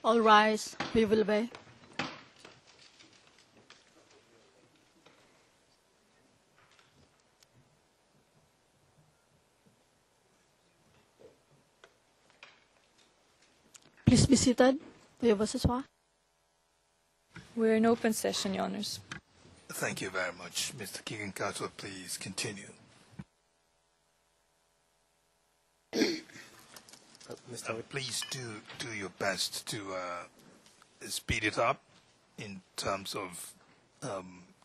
All rise. We will obey. Please be seated. We're in open session, Your Honors. Thank you very much. Mr. Kigen-Kato, please continue. Please do your best to speed it up in terms of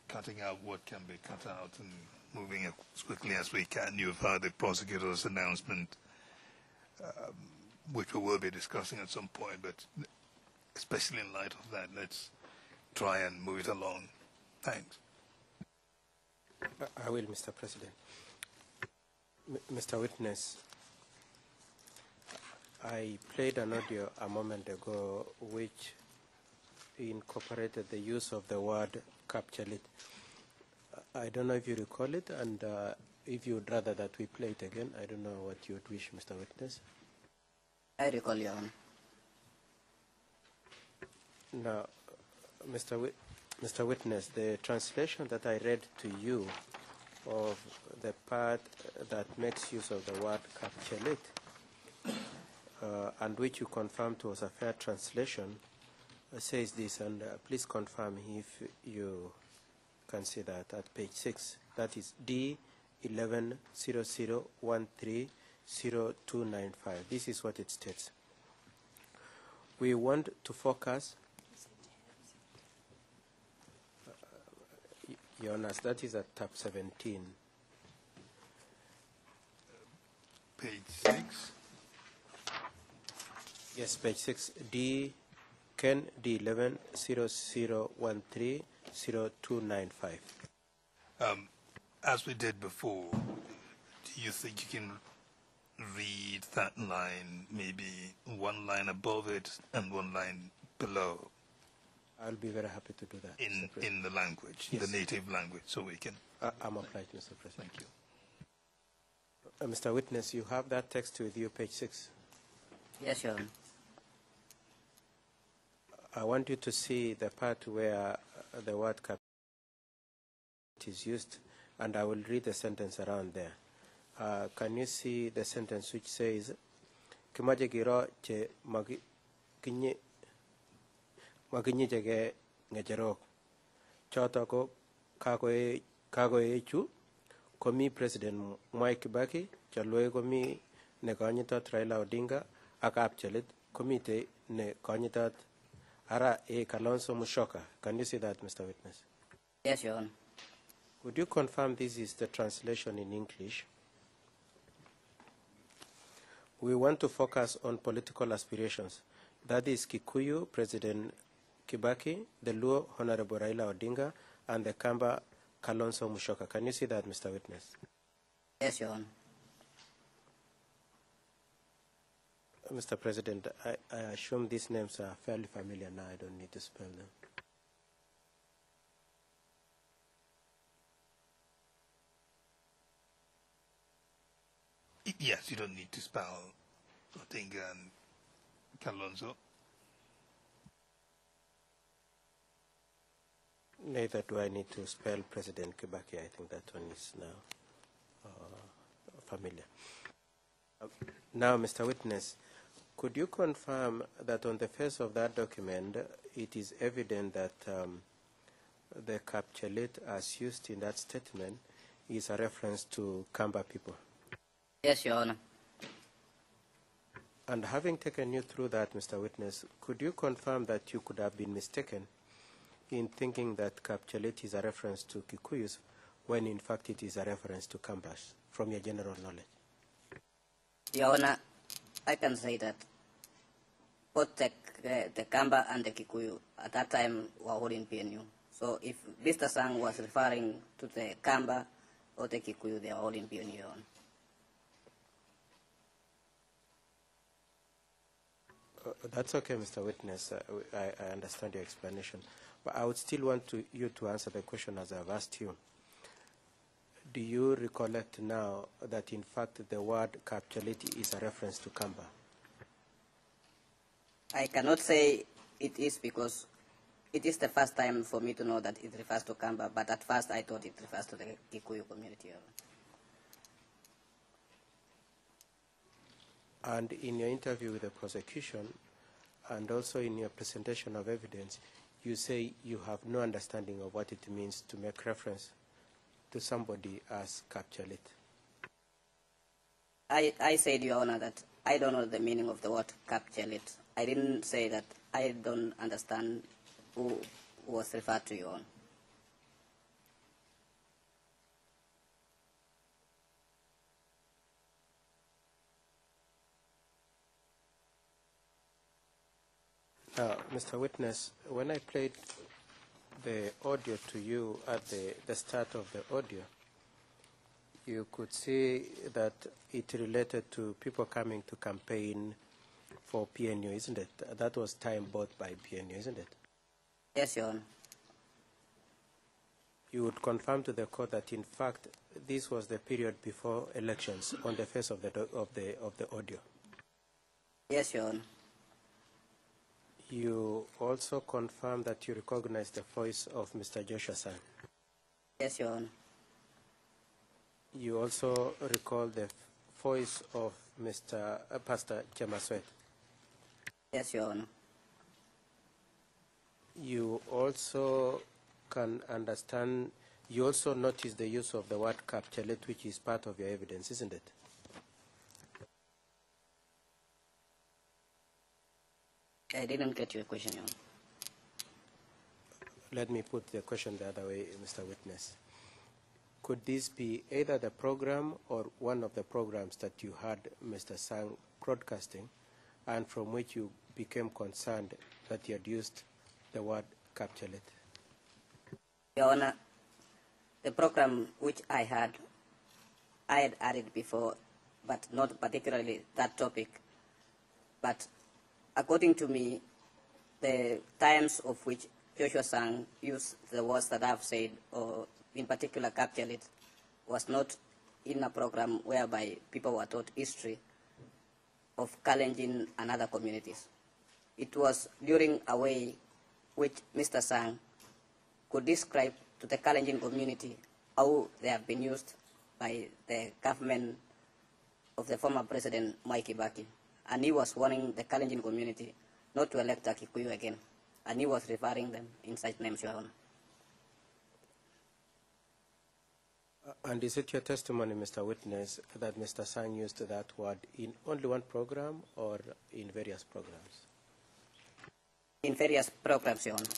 cutting out what can be cut out and moving as quickly as we can. You've heard the prosecutor's announcement, which we will be discussing at some point, but especially in light of that, let's try and move it along. Thanks. I will, Mr. President. Mr. Witness, I played an audio a moment ago which incorporated the use of the word capture it. I don't know if you recall it, and if you would rather that we play it again, I don't know what you would wish, Mr. Witness. I recall, Your Honor. Now, Mr. Witness, the translation that I read to you of the part that makes use of the word capture it, and which you confirmed was a fair translation, says this, and please confirm if you can see that at page 6. That is D1100130295. This is what it states. We want to focus, Your Honor, that is at tab 17. Page 6. Yes, page 6. Ken D1100130295. As we did before, do you think you can read that line, maybe one line above it and one line below? I'll be very happy to do that. In the language, yes, the native language, so we can. I'm obliged, Mr. President. Thank you. Mr. Witness, you have that text with you, page 6. Yes, Your Honor. I want you to see the part where the word capture is used, and I will read the sentence around there. Can you see the sentence which says, "Kimaje giro che maginye jege ngejerok choto ko kagoechu komi President Mwai Kibaki chalwe komi ne kanyitot Raila Odinga ak Kapchelit komite ne kanyitot Ara A. Kalonzo Musyoka." Can you see that, Mr. Witness? Yes, Your Honor. Would you confirm this is the translation in English? We want to focus on political aspirations. That is Kikuyu, President Kibaki, the Luo, Honorable Raila Odinga, and the Kamba, Kalonzo Musyoka. Can you see that, Mr. Witness? Yes, Your Honor. Mr. President, I assume these names are fairly familiar now. I don't need to spell them. Yes, you don't need to spell Odinga and Kalonzo. Neither do I need to spell President Kibaki. I think that one is now familiar. Now, Mr. Witness, could you confirm that on the face of that document, it is evident that the capsulate as used in that statement is a reference to Kamba people? Yes, Your Honor. And having taken you through that, Mr. Witness, could you confirm that you could have been mistaken in thinking that capsulate is a reference to Kikuyus when in fact it is a reference to Kambas, from your general knowledge? Your Honor, I can say that both the Kamba and the Kikuyu at that time were holding PNU. So if Mr. Sang was referring to the Kamba or the Kikuyu, they are holding PNU, Your Honor. That's okay, Mr. Witness. I understand your explanation. But I would still want you to answer the question as I've asked you. Do you recollect now that, in fact, the word capsulate is a reference to Kamba? I cannot say it is because it is the first time for me to know that it refers to Kamba, but at first I thought it refers to the Kikuyu community. And in your interview with the prosecution, and also in your presentation of evidence, you say you have no understanding of what it means to make reference to somebody as Kapchalit. I said, Your Honor, that I don't know the meaning of the word Kapchalit. I didn't say that I don't understand who was referred to, Your Honor. Now, Mr. Witness, when I played the audio to you at the start of the audio, you could see that it related to people coming to campaign for PNU, isn't it? That was time bought by PNU, isn't it? Yes, Your Honor. You would confirm to the court that, in fact, this was the period before elections on the face of the audio. Yes, Your Honor. You also confirm that you recognize the voice of Mr. Joshua Sang. Yes, Your Honor. You also recall the voice of Mr. Pastor Chemaswet. Yes, Your Honor. You also can understand, you also notice the use of the word Kapchalit, which is part of your evidence, isn't it? I didn't get your question, Your Honor. Let me put the question the other way, Mr. Witness. Could this be either the program or one of the programs that you had Mr. Sang broadcasting, and from which you became concerned that he had used the word Kapchalit? Your Honor, the program which I had added before, but not particularly that topic. But according to me, the times of which Joshua Sang used the words that I've said, or in particular captured it, was not in a program whereby people were taught history of Kalenjin and other communities. It was during a way which Mr. Sang could describe to the Kalenjin community how they have been used by the government of the former President Mwai Kibaki. And he was warning the Kalenjin community not to elect a Kikuyu again. And he was referring them in such names, Your Honor. And is it your testimony, Mr. Witness, that Mr. Sang used that word in only one program or in various programs? In various programs, Your Honor.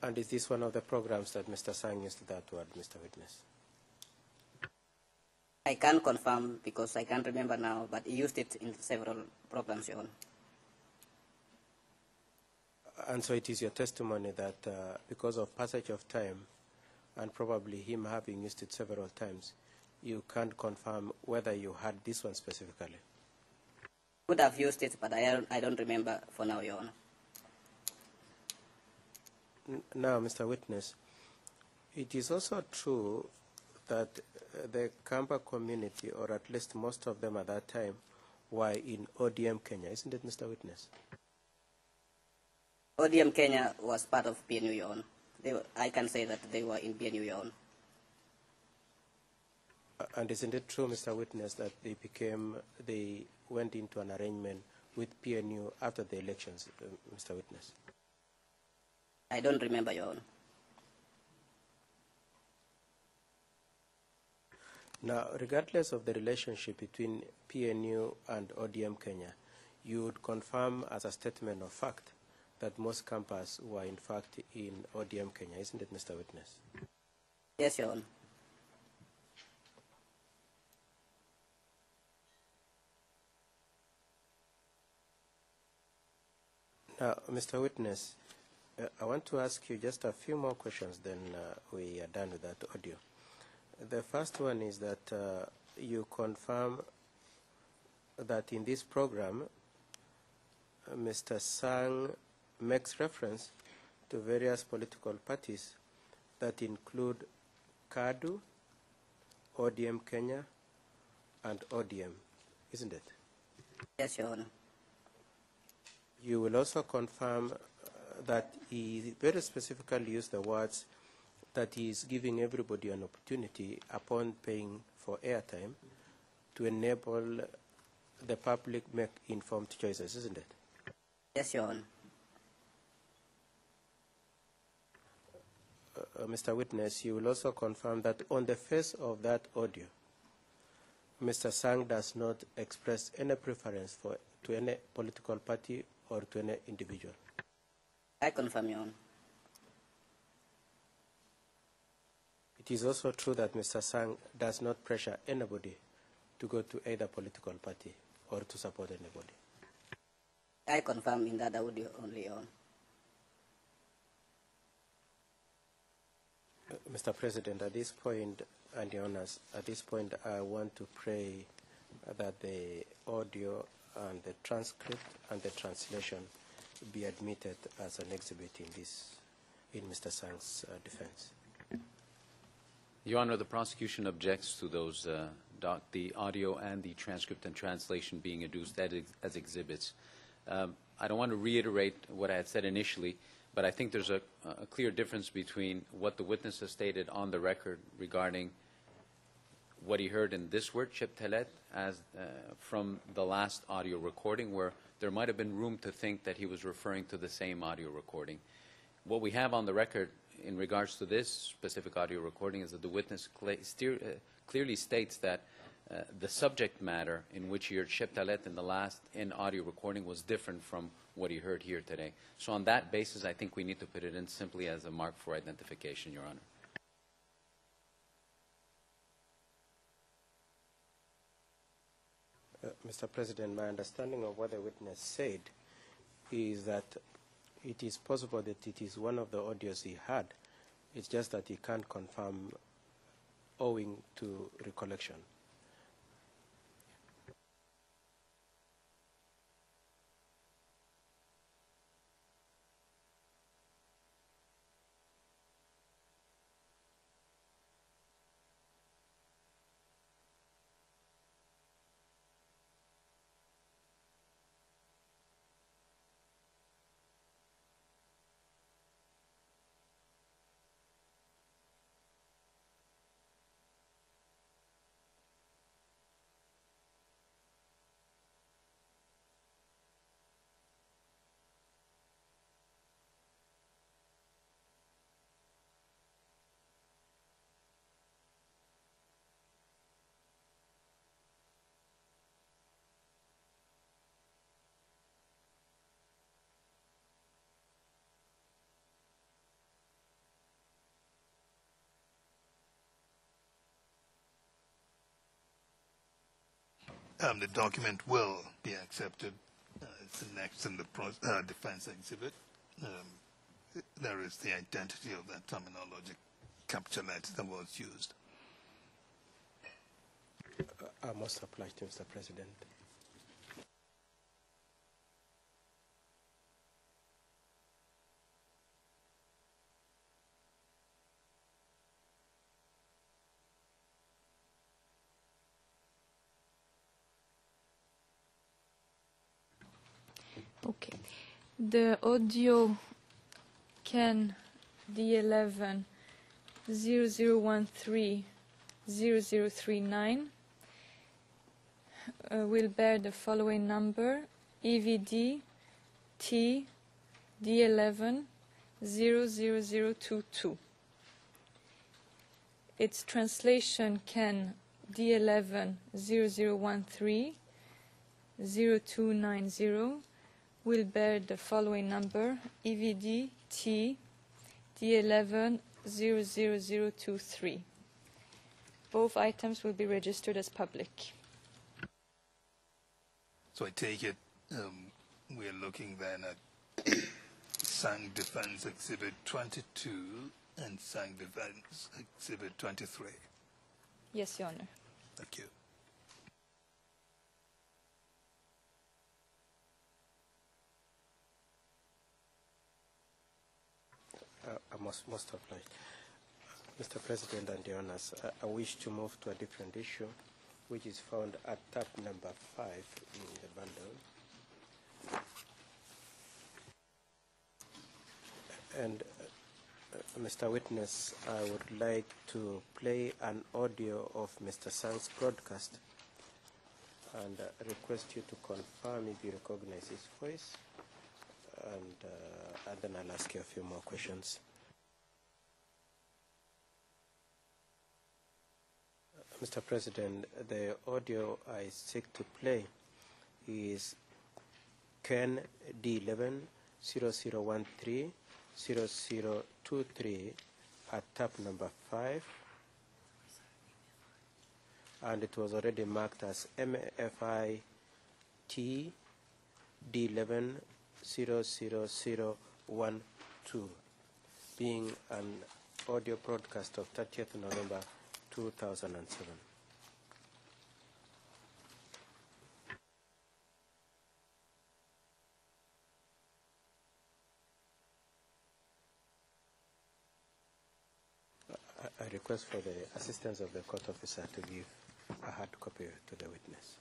And is this one of the programs that Mr. Sang used that word, Mr. Witness? I can't confirm because I can't remember now, but he used it in several programs, Your Honor. And so it is your testimony that because of passage of time and probably him having used it several times, you can't confirm whether you had this one specifically? Could have used it, but I don't remember for now, Your Honor. Now, Mr. Witness, it is also true that the Kamba community, or at least most of them at that time, were in ODM Kenya, isn't it, Mr. Witness? ODM Kenya was part of PNU, Your Honor. I can say that they were in PNU, Your Honor. And isn't it true, Mr. Witness, that they went into an arrangement with PNU after the elections, Mr. Witness? I don't remember, Your Honor. Now, regardless of the relationship between PNU and ODM Kenya, you would confirm as a statement of fact that most campers were in fact in ODM Kenya, isn't it, Mr. Witness? Yes, Your Honor. Now, Mr. Witness, I want to ask you just a few more questions, then we are done with that audio. The first one is that you confirm that in this program, Mr. Sang makes reference to various political parties that include KADU, ODM Kenya, and ODM, isn't it? Yes, Your Honor. You will also confirm that he very specifically used the words that he is giving everybody an opportunity upon paying for airtime to enable the public make informed choices, isn't it? Yes, Your Honor. Mr. Witness, you will also confirm that on the face of that audio, Mr. Sang does not express any preference to any political party or to any individual. I confirm, Your Honor. It is also true that Mr. Sang does not pressure anybody to go to either political party or to support anybody. I confirm in that audio only, Your Honor. Mr. President, at this point, and Your Honors, at this point, I want to pray that the audio and the transcript and the translation be admitted as an exhibit in Mr. Sang's defense. Your Honor, the prosecution objects to those, the audio and the transcript and translation being adduced as exhibits. I don't want to reiterate what I had said initially, but I think there's a clear difference between what the witness has stated on the record regarding what he heard in this word, Cheptelet, as from the last audio recording, where there might have been room to think that he was referring to the same audio recording. What we have on the record in regards to this specific audio recording is that the witness clearly states that the subject matter in which he heard Cheptelet in the last audio recording was different from what he heard here today. So on that basis, I think we need to put it in simply as a mark for identification, Your Honor. Mr. President, my understanding of what the witness said is that it is possible that it is one of the audios he had. It's just that he can't confirm owing to recollection. The document will be accepted. It's the next in the defense exhibit. There is the identity of that terminology, captulet, that was used. I must apply to Mr. President. Okay. The audio Ken D11 0013 0039 will bear the following number: EVD T D11 00022. Its translation Ken D11 0013 0290 will bear the following number: EVD T D11 00023. Both items will be registered as public. So I take it we're looking then at Sang Defense Exhibit 22 and Sang Defense Exhibit 23. Yes, Your Honor. Thank you. I must apply. Mr. President and Your Honors, I wish to move to a different issue, which is found at tab number 5 in the bundle. And Mr. Witness, I would like to play an audio of Mr. Sang's broadcast and request you to confirm if you recognize his voice, and then I'll ask you a few more questions. Mr. President, the audio I seek to play is Ken D11 0013 0023 at tap number 5, and it was already marked as MFI T D11 00012, being an audio broadcast of 30th November 2007. I request for the assistance of the court officer to give a hard copy to the witness.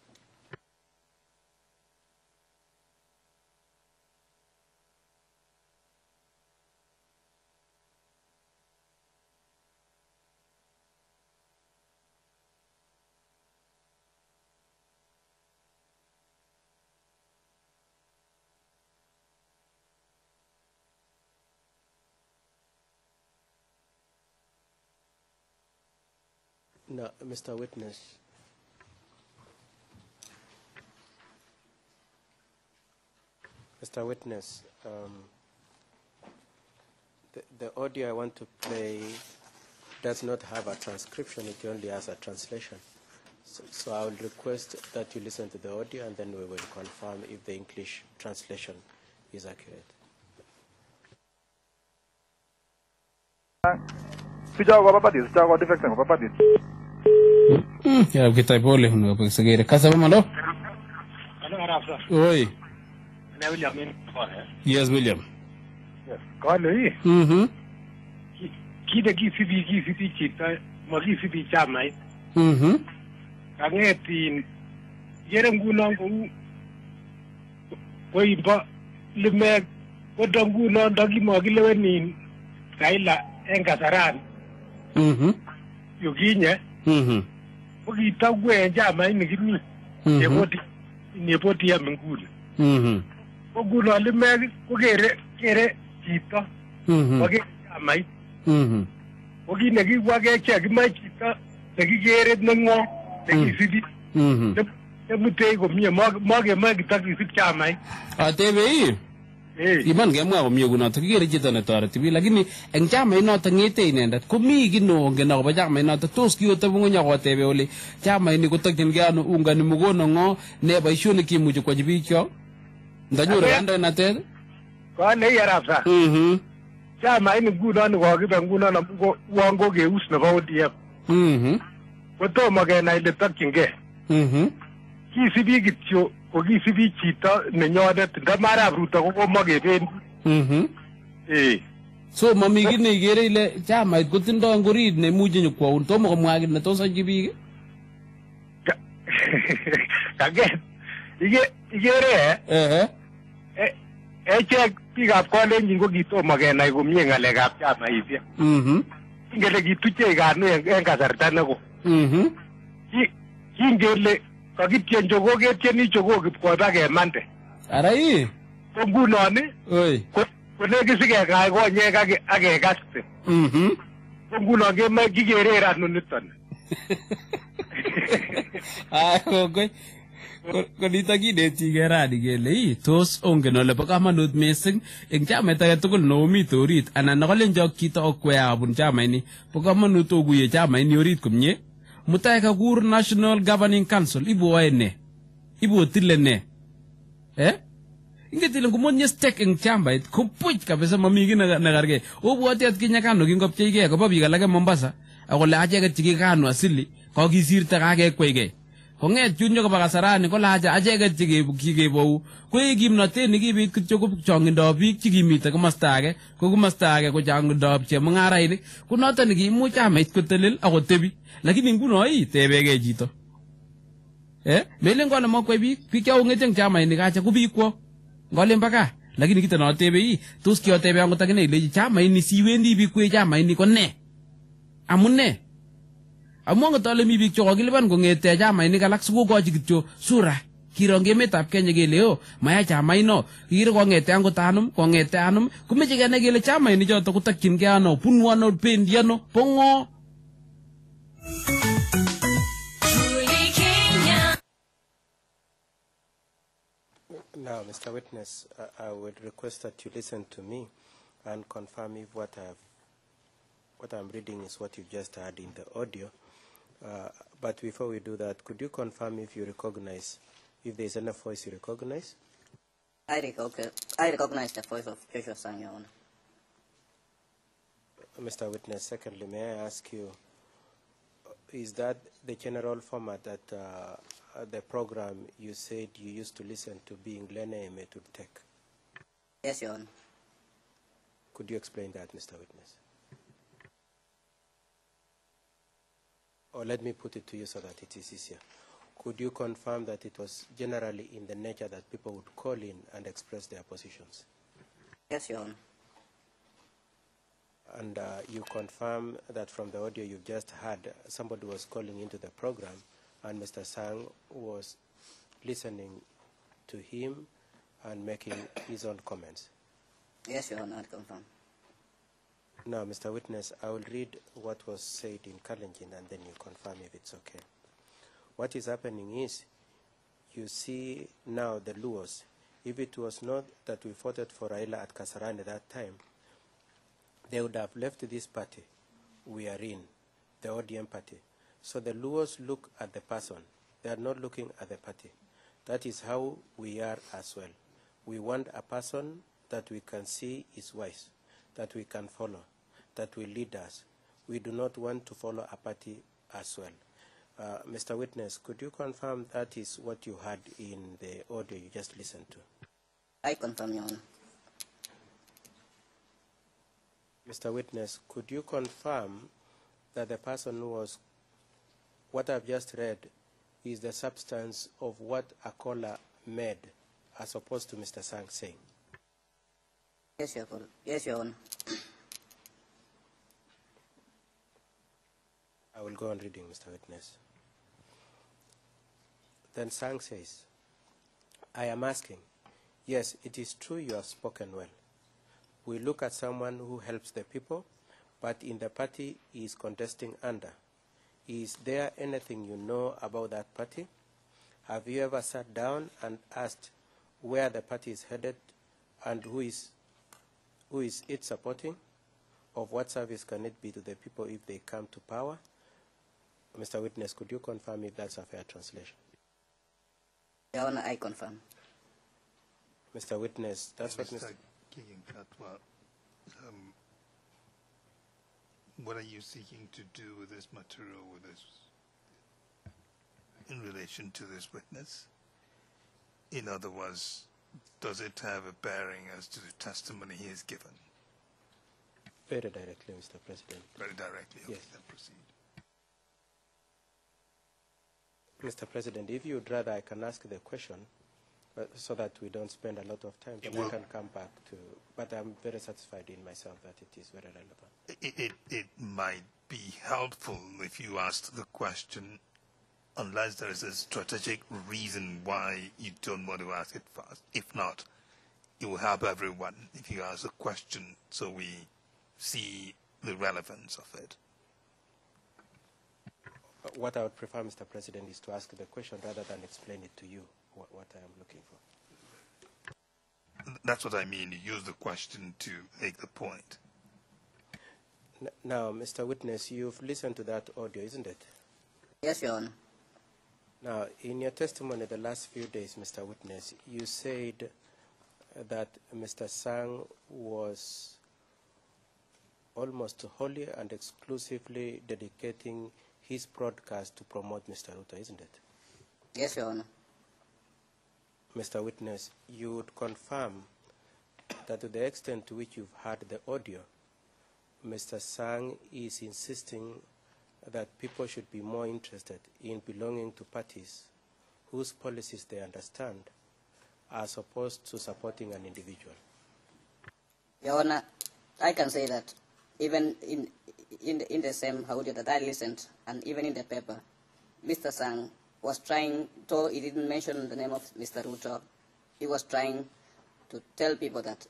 Now, Mr. Witness, the audio I want to play does not have a transcription, it only has a translation. So I will request that you listen to the audio and then we will confirm if the English translation is accurate. Ya kita boleh nu apa segera kasar mana? Hello Arafsa. Oi. Ana William in call. Yes William. Yes. Call ni. Kita kisi kita magi kisi camai. Kangetin yerem gunang ko koi ba lime ko dangu na dagi magi lewenin kaila engasaran. Yoginya. Bagi tahu gue jamai ni gini. Nepoti ya mengkul. Ko guna lime ko kere kita. Bagi jamai. Bagi nagi wage cek mai kita lagi kere nengo lagi sidi. Mute ko mia mage kita kisi jamai. Atebe. Iman gemwa ko miyo guna tukigere kita na tara tibi lakini ang chama ino tangete inendat kumi gino ngena ko chama ino tos ki ota bungo nya ko tebe ole chama ini ko takin gano unga ni mugono ngo ne ba isho ni kimu ko jibi kyo ndanyura anda na tere ko ne yarafsa chama ini gudo ni ko gibe nguno na ko wango ge usna ba odiya ko to magena ile takinge kisibi gityo ko kisibi chita ne nyodet ndamara Ruto ko mageben so mami gine gere ile chama ko tindo ngori ne muje ni ko to mo mwagi na to sa jibi kage igere check piga ko le nyingo gito magena ko mienga le gap chama ipia ingele gituche ganu engasarta nako ingele kakitien jogo ketien jogo kipkota kemande arai ko nguno ni oi ko ne kisike kai ko nye ake kaste ko nguno ke ma kikere ranu niton okay ko nito kineti kerani kele tos ongen ole bo kamanut mising eng chamait age tugul nomite orit anan nakalenjok chito okwea abun chamaini bo kamanut okuye chamaini orit komye mutai kakur National Governing Council ibu ne ibu tile ne ingetile ngumonye stek eng chamait kumpuch kabisa mami gina nagarge obwati at Kenya kano kingopcheige ko biik alake Mombasa akole acheket chikikano asili kokisirta kakekwege konget junyo ko bakasarani ko laja acheket chikebou ko kimnotet nikibit kityo ko chongindab biik chikimite komosta age ko chongindab chemung'arainik ko noton nekiimuch chamait kotelel akotebi lakini nguno tebege chito melen kole mokwai biik chaong'ete eng chamainik acha ko biik kwo ngolen baka lakini kita no tebe yi tos ki otebe angot akine ile chama ini siwendi bikwe chama ini konne amune amongo tole mi bik chokokiliban kongete chama ini kalak sikokochi kityo sura kirong emetab Kenya kele o maya chama ino kiro kongete angot anum kumeche kenai kele chama ini choto kotakyingei ano bunu ano pendi ano pongo. Now, Mr. Witness, I would request that you listen to me and confirm if what I'm reading is what you just heard in the audio. But before we do that, could you confirm if you recognize, if there is any voice you recognize? I recognize the voice of Joshua Sang, Your Honor. Mr. Witness, secondly, may I ask you, is that the general format that the program you said you used to listen to being Lene to take? Yes, Your Honor. Could you explain that, Mr. Witness? Or let me put it to you so that it is easier. Could you confirm that it was generally in the nature that people would call in and express their positions? Yes, Your Honor. And you confirm that from the audio you've just heard, somebody was calling into the program and Mr. Sang was listening to him and making his own comments? Yes, Your Honor, I confirm. Now, Mr. Witness, I will read what was said in Kalenjin and then you confirm if it's okay. What is happening is, you see now the Luos. If it was not that we voted for Raila at Kasarani at that time, they would have left this party we are in, the ODM party. So the Luos look at the person. They are not looking at the party. That is how we are as well. We want a person that we can see is wise, that we can follow, that will lead us. We do not want to follow a party as well. Mr. Witness, could you confirm that is what you heard in the audio you just listened to? I confirm, Your Honor. Mr. Witness, could you confirm that the person who was, what I've just read, is the substance of what a caller made, as opposed to Mr. Sang saying? Yes, Your Honor. Yes, Your Honor. I will go on reading, Mr. Witness. Then Sang says, I am asking, yes, it is true you have spoken well. We look at someone who helps the people, but in the party he is contesting under. Is there anything you know about that party? Have you ever sat down and asked where the party is headed and who is it supporting? Of what service can it be to the people if they come to power? Mr. Witness, could you confirm if that's a fair translation? Your Honor, I confirm. Mr. Witness, that's what Mr. What are you seeking to do with this material, with this, in relation to this witness? In other words, does it have a bearing as to the testimony he has given? Very directly, Mr. President. Very directly, okay, yes. Then proceed. Mr. President, if you'd rather, I can ask the question so that we don't spend a lot of time. I can come back to, but I'm very satisfied in myself that it is very relevant. It might be helpful if you asked the question, unless there is a strategic reason why you don't want to ask it first. If not, it will help everyone if you ask a question so we see the relevance of it. What I would prefer, Mr. President, is to ask the question rather than explain it to you, what I am looking for. That's what I mean. You use the question to make the point. Now, Mr. Witness, you've listened to that audio, isn't it? Yes, Your Honor. Now, in your testimony the last few days, Mr. Witness, you said that Mr. Sang was almost wholly and exclusively dedicating his broadcast to promote Mr. Ruto, isn't it? Yes, Your Honor. Mr. Witness, you would confirm that to the extent to which you've heard the audio, Mr. Sang is insisting that people should be more interested in belonging to parties whose policies they understand as opposed to supporting an individual? Your Honor, I can say that even in the same audio that I listened, and even in the paper, Mr. Sang was trying, though he didn't mention the name of Mr. Ruto, he was trying to tell people that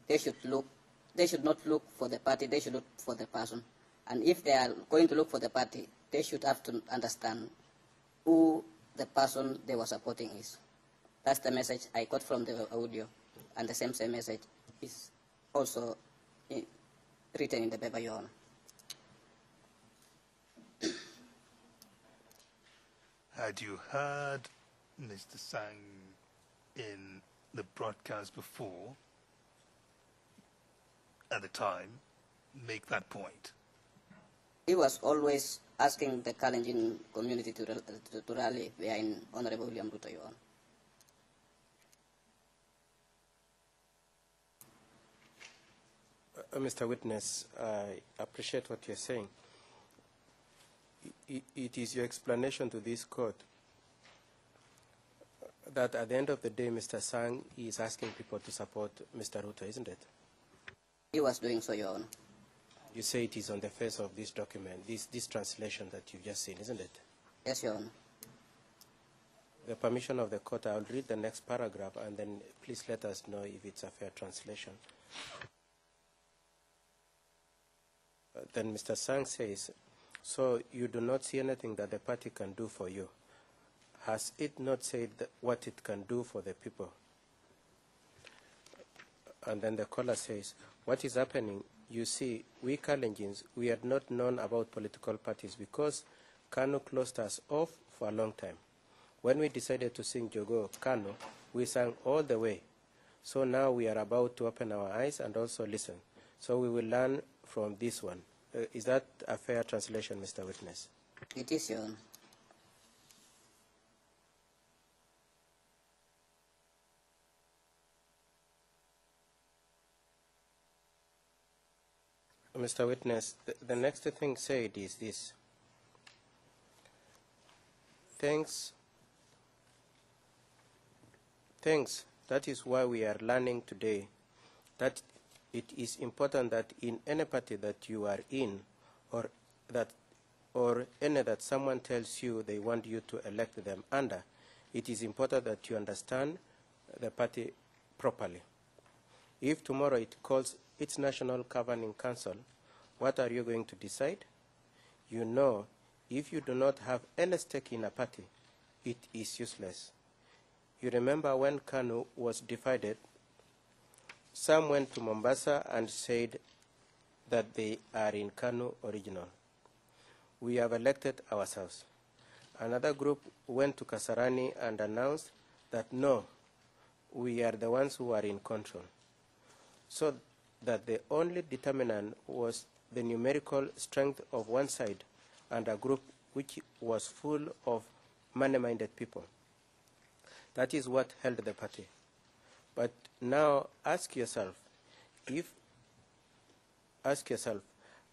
they should not look for the party, they should look for the person. And if they are going to look for the party, they should have to understand who the person they were supporting is. That's the message I got from the audio, and the same message is also written in the paper, Your Honor. Had you heard Mr. Sang in the broadcast before, at the time, make that point? He was always asking the Kalenjin community to rally behind Honorable William Ruto, Your Honor. Mr. Witness, I appreciate what you're saying. It is your explanation to this court that at the end of the day, Mr. Sang is asking people to support Mr. Ruto, isn't it? He was doing so, Your Honor. You say it is on the face of this document, this translation that you've just seen, isn't it? Yes, Your Honor. The permission of the court, I'll read the next paragraph, and then please let us know if it's a fair translation. Then Mr. Sang says, so you do not see anything that the party can do for you. Has it not said what it can do for the people? And then the caller says, what is happening? You see, we Kalenjins, we had not known about political parties because Kanu closed us off for a long time. When we decided to sing Jogo Kanu, we sang all the way. So now we are about to open our eyes and also listen. So we will learn from this one. Is that a fair translation, Mr. Witness? It is, Your Honor. Mr. Witness, the next thing said is this. Thanks. That is why we are learning today that it is important that in any party that you are in, or any that someone tells you they want you to elect them under, it is important that you understand the party properly. If tomorrow it calls its National Governing Council, what are you going to decide? You know, if you do not have any stake in a party, it is useless. You remember when KANU was divided, some went to Mombasa and said that they are in KANU original. We have elected ourselves. Another group went to Kasarani and announced that no, we are the ones who are in control. So that the only determinant was the numerical strength of one side and a group which was full of money-minded people. That is what held the party. But now ask yourself,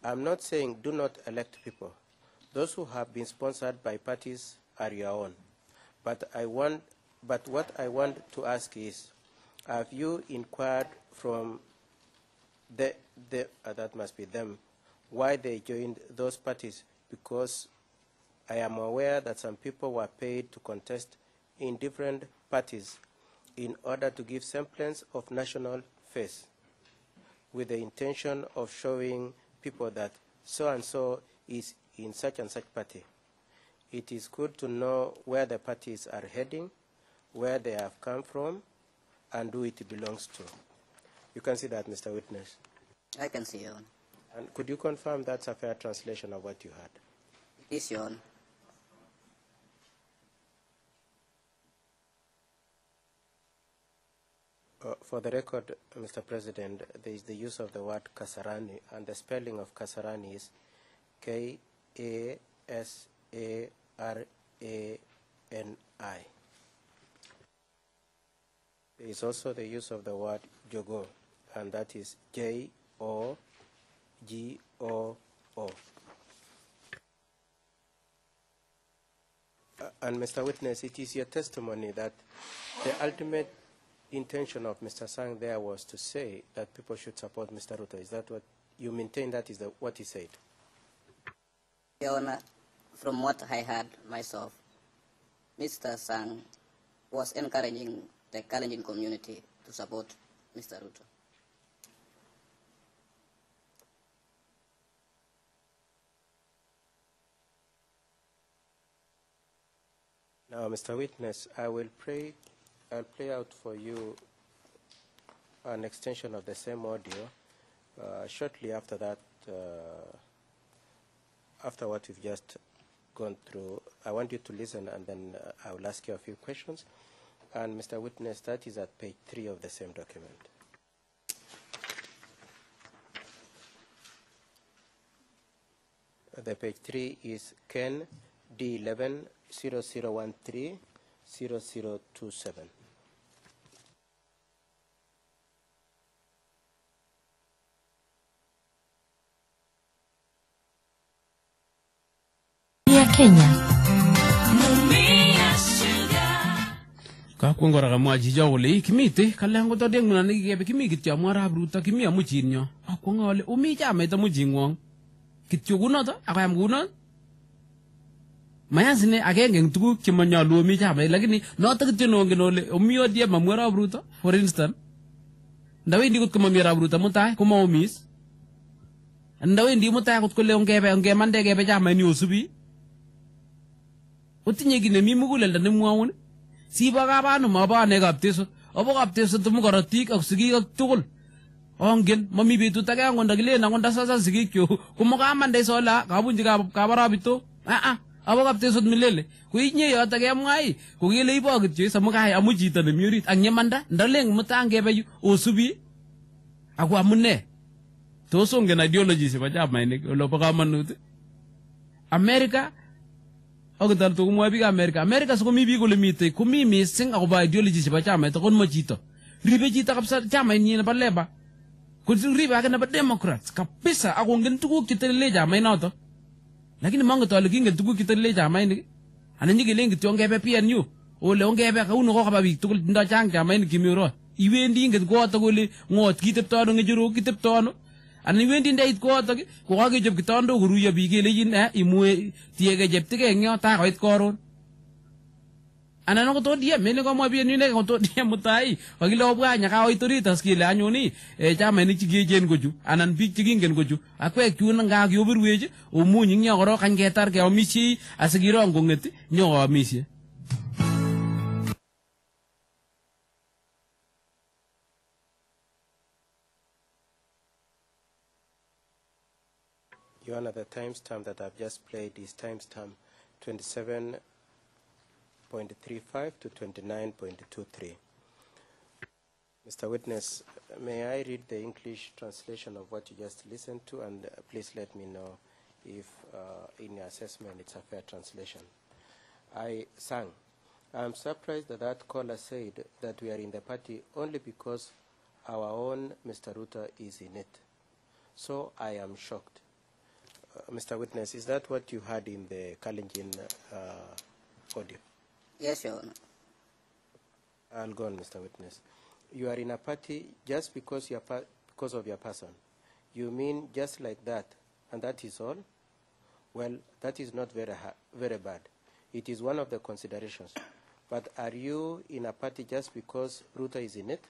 I'm not saying do not elect people. Those who have been sponsored by parties are your own. But what I want to ask is, have you inquired from that must be them, why they joined those parties? Because I am aware that some people were paid to contest in different parties in order to give semblance of national face, with the intention of showing people that so-and-so is in such and such party. It is good to know where the parties are heading, where they have come from, and who it belongs to. You can see that, Mr. Witness? I can see, Your Honor. And could you confirm that's a fair translation of what you heard? It is, Your Honor. For the record, Mr. President, there is the use of the word Kasarani, and the spelling of Kasarani is Kasarani. There is also the use of the word Jogo, and that is Jogo. And Mr. Witness, it is your testimony that the ultimate intention of Mr. Sang there was to say that people should support Mr. Ruto. Is that what you maintain? That is what he said? Your Honor, from what I heard myself, Mr. Sang was encouraging the Kalenjin community to support Mr. Ruto. Now, Mr. Witness, I'll play out for you an extension of the same audio. Shortly after that, after what we've just gone through, I want you to listen, and then I will ask you a few questions. And Mr. Witness, that is at page 3 of the same document. The page 3 is Ken D11 0013 0027. Kenya. Kakwongora kamwa chicho kole kimite kalengo to deng munane kikebe kimi kityo Arap Ruto kimi amuchin nyo akwonga ole umi chamait amuchingwong kityo kunoto akayam kunot mayasine agenge eng tuguk chemanyalu umi chamait lakini noto kityo nongen ole umi odie mamu Arap Ruto for instance ndawendi kot komami Arap Ruto mutai komaumis ndawendi mutai kot kole ongemande kebe chamait ni osubi utinye kit nemi muguleldo nemwaun siba kabanu mabane kapteso obo kapteso tumu korotik ak sigik ak tugul ongen mami betut age angonda kilen angonda sasa sigik kyo kumokamande sola kabunji kabarabito abo kapteso milele kuinye yoto kemwai kokele ibo kityo samukai amu chito nemi orit ak nyemanda ndaleng mutangebe yu osubi aku amune tos ongen ideology seba chamainik olobo kamanut America ogotal to kumwa biik America so komi biik ole mitei komi missing akobo ideology chebo chamait kon mo chito ribe chito kabisa chamait nyin nebo Labour ko ribe ake nebo Democrats kabisa akongen tuguk chetelele chamait noto lakini mango tole kingen tuguk chetelele chamainik anan nyikelen kityo ngebe PNU ole ongebe kauno kokaba biik tugul ndo chang chamainik kimiro iwendi nget koto kole ngot kitepto ano ngejuru kitepto ano anan iwendi ndait koto ko kakechop kitondo kuruyo biik keleyin imue tiege cheptige eng yo ta koit koron anan ko to die mele ko mo PNU ne ko to die mutai kakile obwa nya ka oitorit askile anyoni chamainik chikechen kochu anan biik chikingen kochu akwek chun nga kyobirwech omunyi nya koro kan ketar ke omisi asikiro ngonget nyo omisie. Your Honor, the timestamp that I've just played is timestamp 27.35 to 29.23. Mr. Witness, may I read the English translation of what you just listened to, and please let me know if in your assessment it's a fair translation. I sang, I'm surprised that that caller said that we are in the party only because our own Mr. Ruto is in it. So I am shocked. Mr. Witness, is that what you heard in the Kalenjin audio? Yes, Your Honor. I'll go on, Mr. Witness. You are in a party just because of your person. You mean just like that, and that is all? Well, that is not very bad. It is one of the considerations. But are you in a party just because Ruto is in it?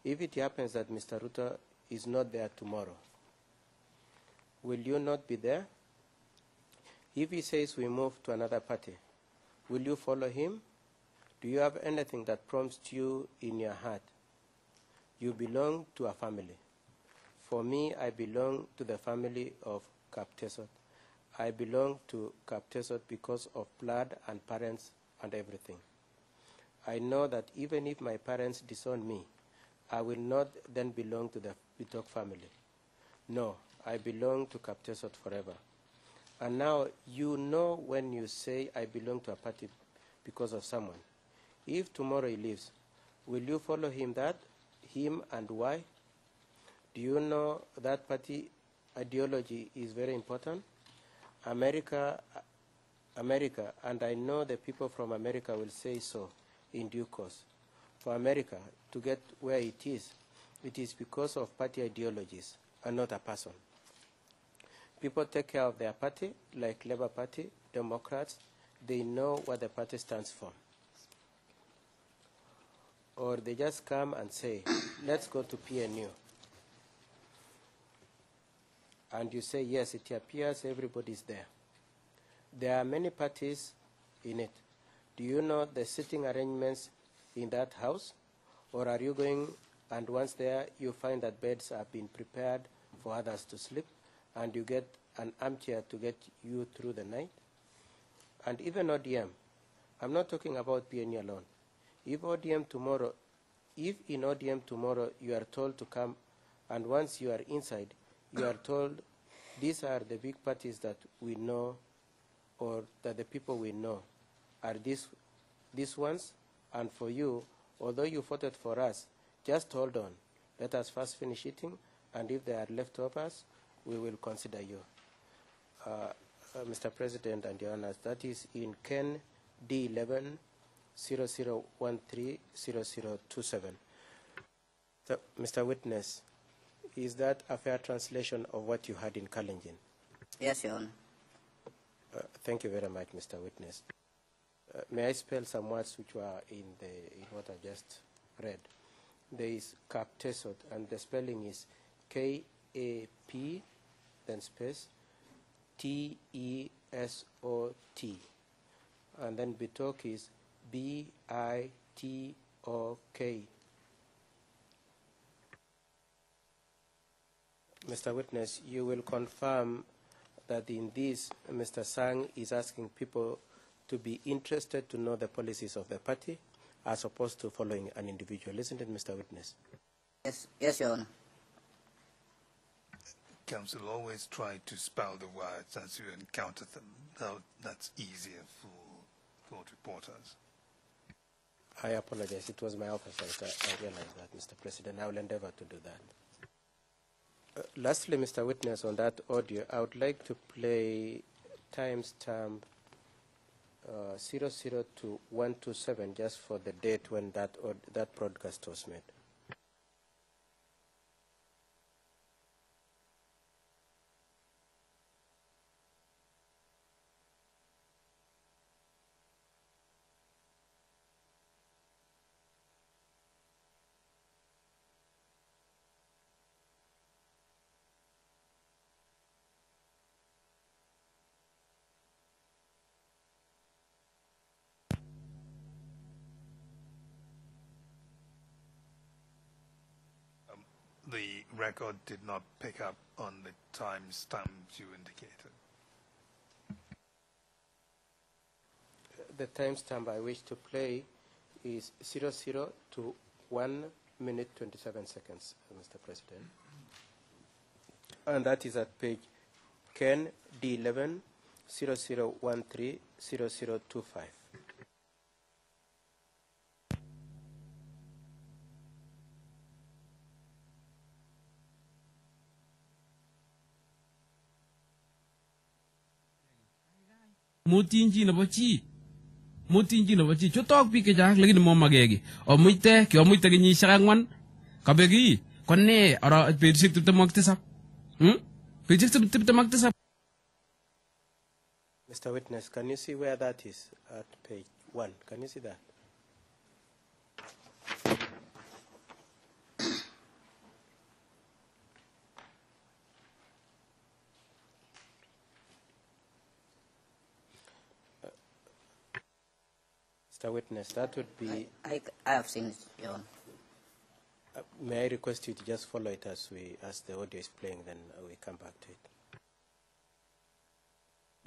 If it happens that Mr. Ruto is not there tomorrow, will you not be there? If he says we move to another party, will you follow him? Do you have anything that prompts you in your heart? You belong to a family. For me, I belong to the family of Kaptesot. I belong to Kaptesot because of blood and parents and everything. I know that even if my parents disown me, I will not then belong to the Bitok family. No, I belong to Kaptesot forever. And now you know when you say I belong to a party because of someone. If tomorrow he leaves, will you follow him and why? Do you know that party ideology is very important? America, and I know the people from America will say so in due course. for America to get where it is because of party ideologies and not a person. People take care of their party, like Labour Party, Democrats. They know what the party stands for. Or they just come and say, let's go to PNU. And you say, yes, it appears everybody's there. There are many parties in it. Do you know the sitting arrangements in that house? Or are you going, and once there, you find that beds have been prepared for others to sleep, and you get an armchair to get you through the night? And even ODM, I'm not talking about PNU alone. If in ODM tomorrow you are told to come, and once you are inside, you are told these are the big parties that we know, or that the people we know are these ones, and for you, although you voted for us, just hold on. Let us first finish eating, and if there are leftovers, we will consider you. Mr. President and Your Honors, that is in Ken D11 00130027. So, Mr. Witness, is that a fair translation of what you had in Kalenjin? Yes, Your Honor. Thank you very much, Mr. Witness. May I spell some words which were in what I just read? There is Kaptesot, and the spelling is K-A-P, then space, T-E-S-O-T. And then Bitok is B-I-T-O-K. Mr. Witness, you will confirm that in this, Mr. Sang is asking people to be interested to know the policies of the party as opposed to following an individual. Isn't it, Mr. Witness? Yes, Your Honor. Counsel, always try to spell the words as you encounter them. That's easier for court reporters. I apologize. It was my oversight. I realize that, Mr. President. I will endeavor to do that. Lastly, Mr. Witness, on that audio, I would like to play timestamp 00 to 127 just for the date when that broadcast was made. The record did not pick up on the timestamps you indicated. The timestamp I wish to play is 00 to 1 minute 27 seconds, Mr. President. And that is at page Ken D11 0013 0025. Mutinji na bachi chutok pi ke jak lagi mo magegi o muite ki o muite ni sarangwan kabegi konne ara pesik tu magtesa pesik tu magtesa. Mr. Witness, can you see where that is at page 1? Can you see that? Mr. Witness, that would be... I have seen it, Your Honor. May I request you to just follow it as the audio is playing, then we come back to it.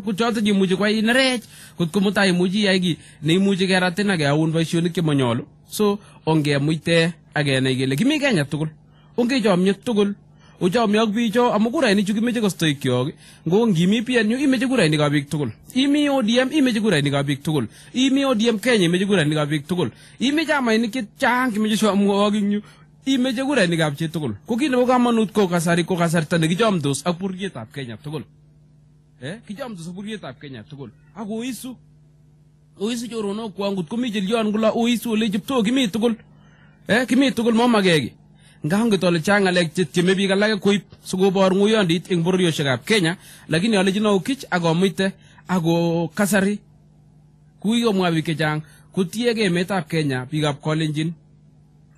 Kuchota ji muji kwa inarech kut kumutai muji yagi ni muji garate na ga un vaishoni ke manyolo so onge muite age na gele kimi Kenya tugul onge jom nyet tugul o jom yak bi jo amukura ni chuki meje ko stoi kyo ngo ngimi PNU imeje gura ni ga big tugul imi ODM imeje gura ni ga big tugul imi ODM Kenya imeje gura ni ga big tugul imi jama ni ke chang ki meje so amuoginyu imeje gura ni ga big tugul ko kile ko kamanut ko kasar tan gi jom dos apuriyet ap Kenya tugul kijam to saburiet ap Kenya tugul ako isu jorono kwangut komi jelion gula o isu le jipto gimi tugul kimi tugul momagegi ngange tole changalek chetieme biik alake koib sikobor nguyondit eng bororioshekab Kenya, lakini alejino ukich akomuite ako kasari kuikomwa biik chechang kotiege emetab Kenya biikab Kalenjin.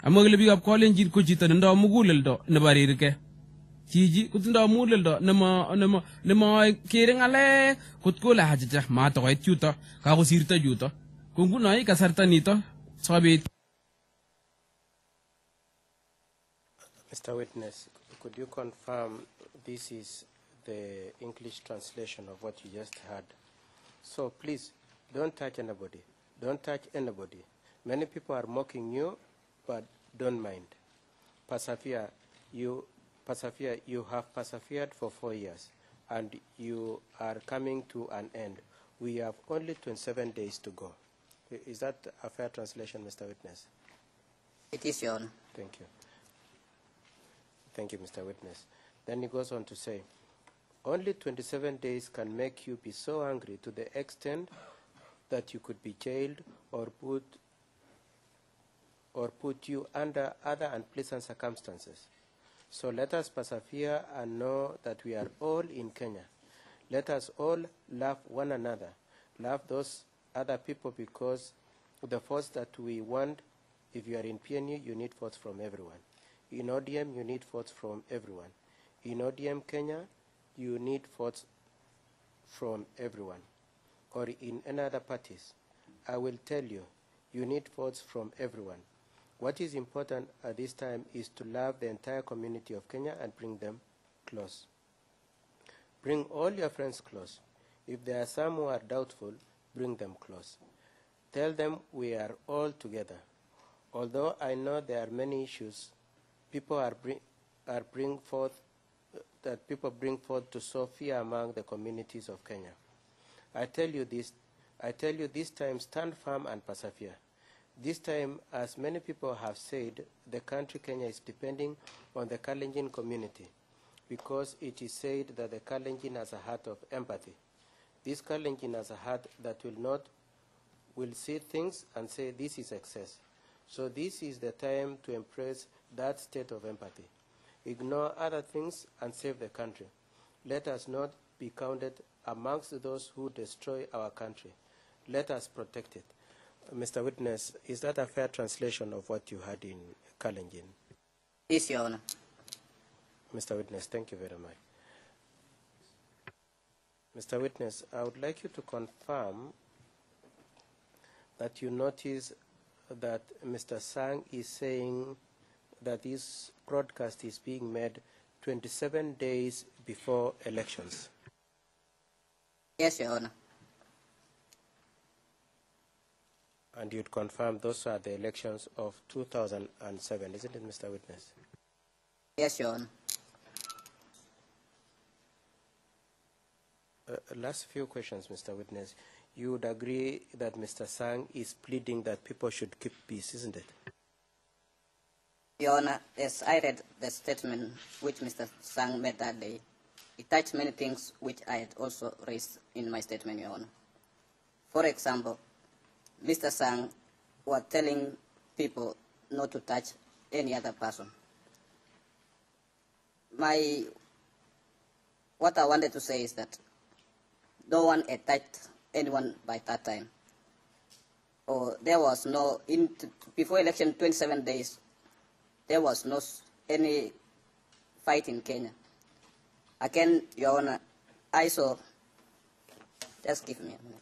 Amwa kole biikab Kalenjin ko chito nendoi muguleldo nebarirke. Chichi kotindoi muguleldo nemo kere ngalek kotkole achicha matokoit yuto kakosirto yuto. Ko nguno kasarta nito sobit. Mr. Witness, could you confirm this is the English translation of what you just heard? So please, don't touch anybody. Don't touch anybody. Many people are mocking you, but don't mind. Persevere. You have persevered for 4 years, and you are coming to an end. We have only 27 days to go. Is that a fair translation, Mr. Witness? It is, Your Honor. Thank you. Thank you, Mr. Witness. Then he goes on to say, only 27 days can make you be so angry to the extent that you could be jailed or put you under other unpleasant circumstances. So let us persevere and know that we are all in Kenya. Let us all love one another, love those other people, because the votes that we want, if you are in PNU, you need votes from everyone. In ODM, you need votes from everyone. In ODM Kenya, you need votes from everyone. Or in any other parties, I will tell you, you need votes from everyone. What is important at this time is to love the entire community of Kenya and bring them close. Bring all your friends close. If there are some who are doubtful, bring them close. Tell them we are all together. Although I know there are many issues people bring forth to sow fear among the communities of Kenya. I tell you this time, stand firm and persevere. This time, as many people have said, the country Kenya is depending on the Kalenjin community, because it is said that the Kalenjin has a heart of empathy. This Kalenjin has a heart that will see things and say this is excess. So this is the time to embrace that state of empathy. Ignore other things and save the country. Let us not be counted amongst those who destroy our country. Let us protect it. Mr. Witness, is that a fair translation of what you had in Kalenjin? Yes, Your Honor. Mr. Witness, thank you very much. Mr. Witness, I would like you to confirm that you notice that Mr. Sang is saying that this broadcast is being made 27 days before elections. Yes, Your Honor. And you'd confirm those are the elections of 2007, isn't it, Mr. Witness? Yes, Your Honor. Last few questions, Mr. Witness. You would agree that Mr. Sang is pleading that people should keep peace, isn't it? Your Honor, yes, I read the statement which Mr. Sang made that day. It touched many things which I had also raised in my statement, Your Honor. For example, Mr. Sang was telling people not to touch any other person. What I wanted to say is that no one attacked anyone by that time. Or there was no, before election 27 days, there was no any fight in Kenya. Again, Your Honor, I saw, just give me a minute.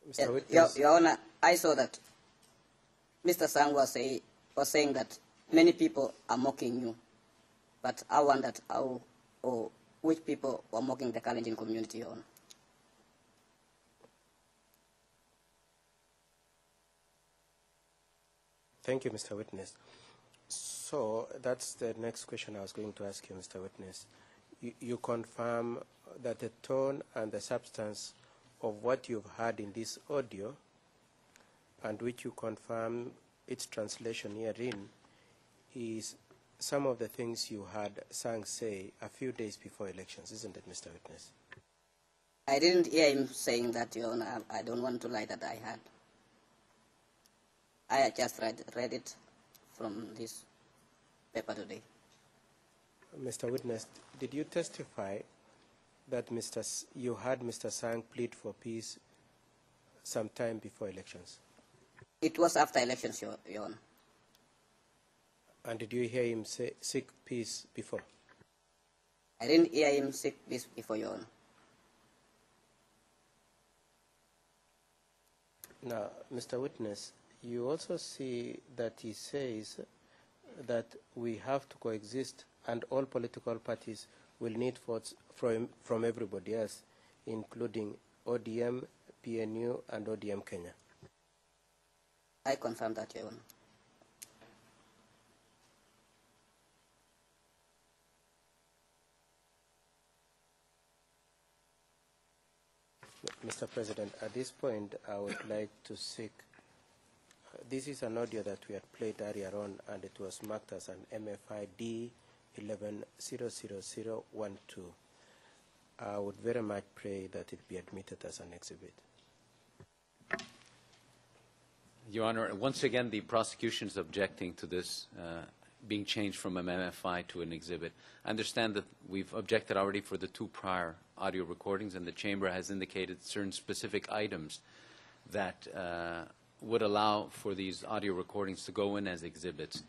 Mr. Witness. Your Honor, I saw that Mr. Sang was saying that many people are mocking you, but I wondered how or which people were mocking the Kalenjin community, Your Honor. Thank you, Mr. Witness. So that's the next question I was going to ask you, Mr. Witness. You confirm that the tone and the substance of what you've heard in this audio, and which you confirm its translation herein, is some of the things you heard Sang say a few days before elections, isn't it, Mr. Witness? I didn't hear him saying that, Your Honor. I don't want to lie that I had. I just read it from this paper today. Mr. Witness, did you testify that you heard Mr. Sang plead for peace sometime before elections? It was after elections, Your Honor. And did you hear him seek peace before? I didn't hear him seek peace before, Your Honor. Now, Mr. Witness, you also see that he says that we have to coexist and all political parties will need votes from everybody else, including ODM, PNU, and ODM Kenya. I confirm that, Your Honor. Mr. President, at this point, I would like to seek, this is an audio that we had played earlier on, and it was marked as an MFID 11-00012. I would very much pray that it be admitted as an exhibit. Your Honor, once again, the prosecution is objecting to this being changed from an MFI to an exhibit. I understand that we've objected already for the 2 prior audio recordings, and the Chamber has indicated certain specific items that would allow for these audio recordings to go in as exhibits.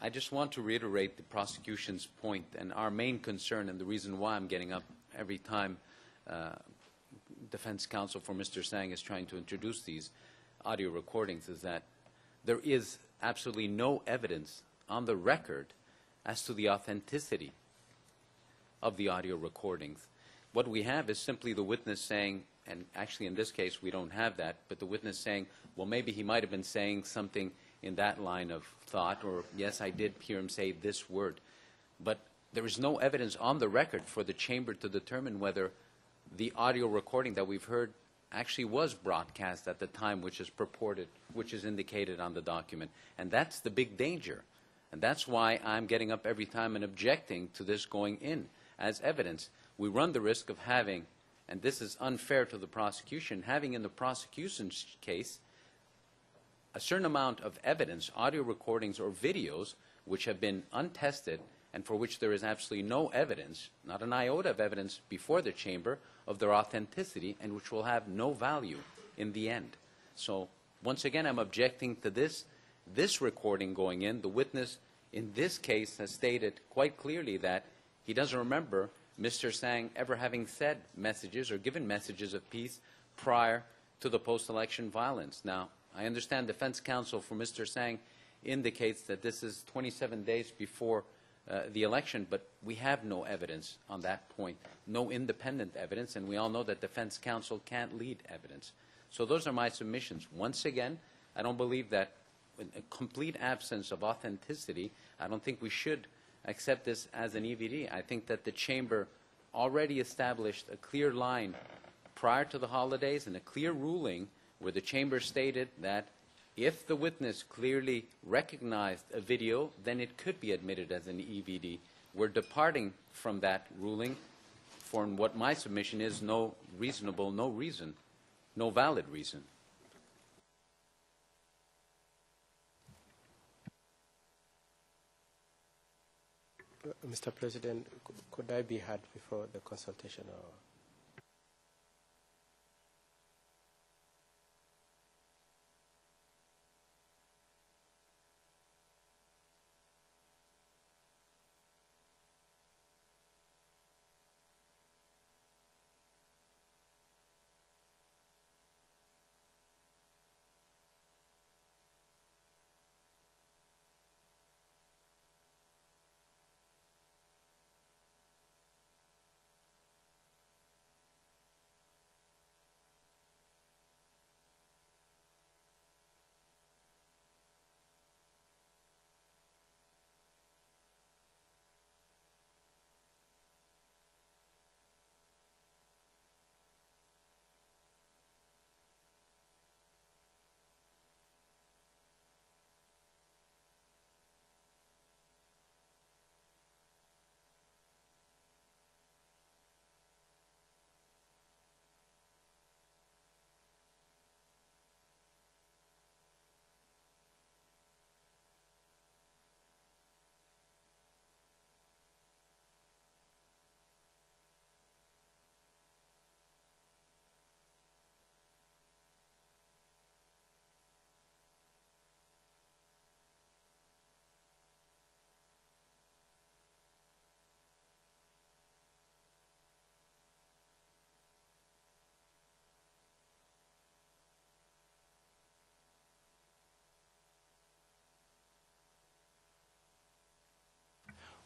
I just want to reiterate the prosecution's point and our main concern, and the reason why I'm getting up every time defense counsel for Mr. Sang is trying to introduce these audio recordings, is that there is absolutely no evidence on the record as to the authenticity of the audio recordings. What we have is simply the witness saying, and actually in this case we don't have that, but the witness saying, well, maybe he might have been saying something in that line of thought, or yes, I did hear him say this word. But there is no evidence on the record for the Chamber to determine whether the audio recording that we've heard actually was broadcast at the time which is purported, which is indicated on the document. And that's the big danger. And that's why I'm getting up every time and objecting to this going in as evidence. We run the risk of having, and this is unfair to the prosecution, having in the prosecution's case a certain amount of evidence, audio recordings or videos, which have been untested and for which there is absolutely no evidence, not an iota of evidence before the Chamber of their authenticity, and which will have no value in the end. So once again, I'm objecting to this recording going in. The witness in this case has stated quite clearly that he doesn't remember Mr. Sang ever having said messages or given messages of peace prior to the post-election violence. Now, I understand defense counsel for Mr. Sang indicates that this is 27 days before the election, but we have no evidence on that point, no independent evidence, and we all know that defense counsel can't lead evidence. So those are my submissions. Once again, I don't believe that in a complete absence of authenticity, I don't think we should accept this as an EVD. I think that the Chamber already established a clear line prior to the holidays and a clear ruling where the Chamber stated that if the witness clearly recognized a video, then it could be admitted as an EVD. We're departing from that ruling for what my submission is no valid reason. Mr. President, could I be heard before the consultation? Or?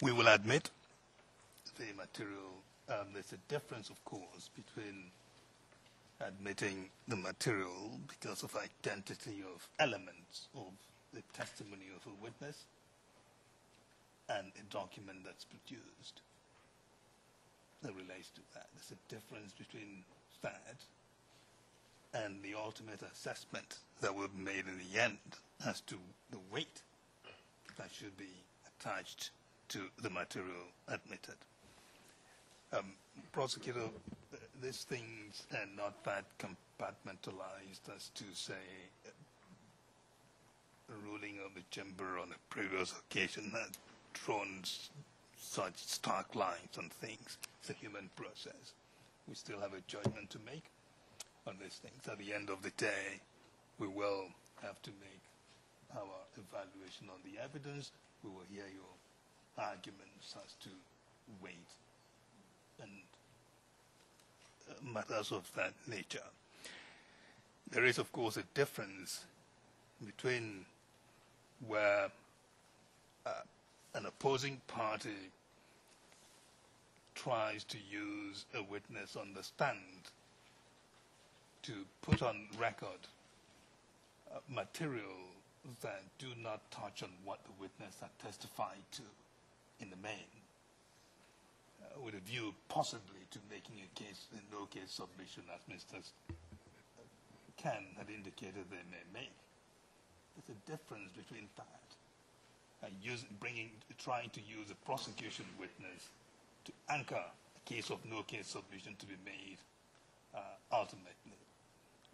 We will admit the material. There's a difference, of course, between admitting the material because of identity of elements of the testimony of a witness and a document that's produced that relates to that. There's a difference between that and the ultimate assessment that will be made in the end as to the weight that should be attached to the material admitted. Prosecutor, these things are not that compartmentalized as to say the ruling of the chamber on a previous occasion had drawn such stark lines on things. It's a human process. We still have a judgment to make on these things. At the end of the day, we will have to make our evaluation on the evidence. We will hear your arguments as to weight and matters of that nature. There is, of course, a difference between where an opposing party tries to use a witness on the stand to put on record material that do not touch on what the witness had testified to in the main, with a view possibly to making a case, a no-case submission, as Mr. Ken had indicated they may make. There's a difference between that and trying to use a prosecution witness to anchor a case of no-case submission to be made ultimately.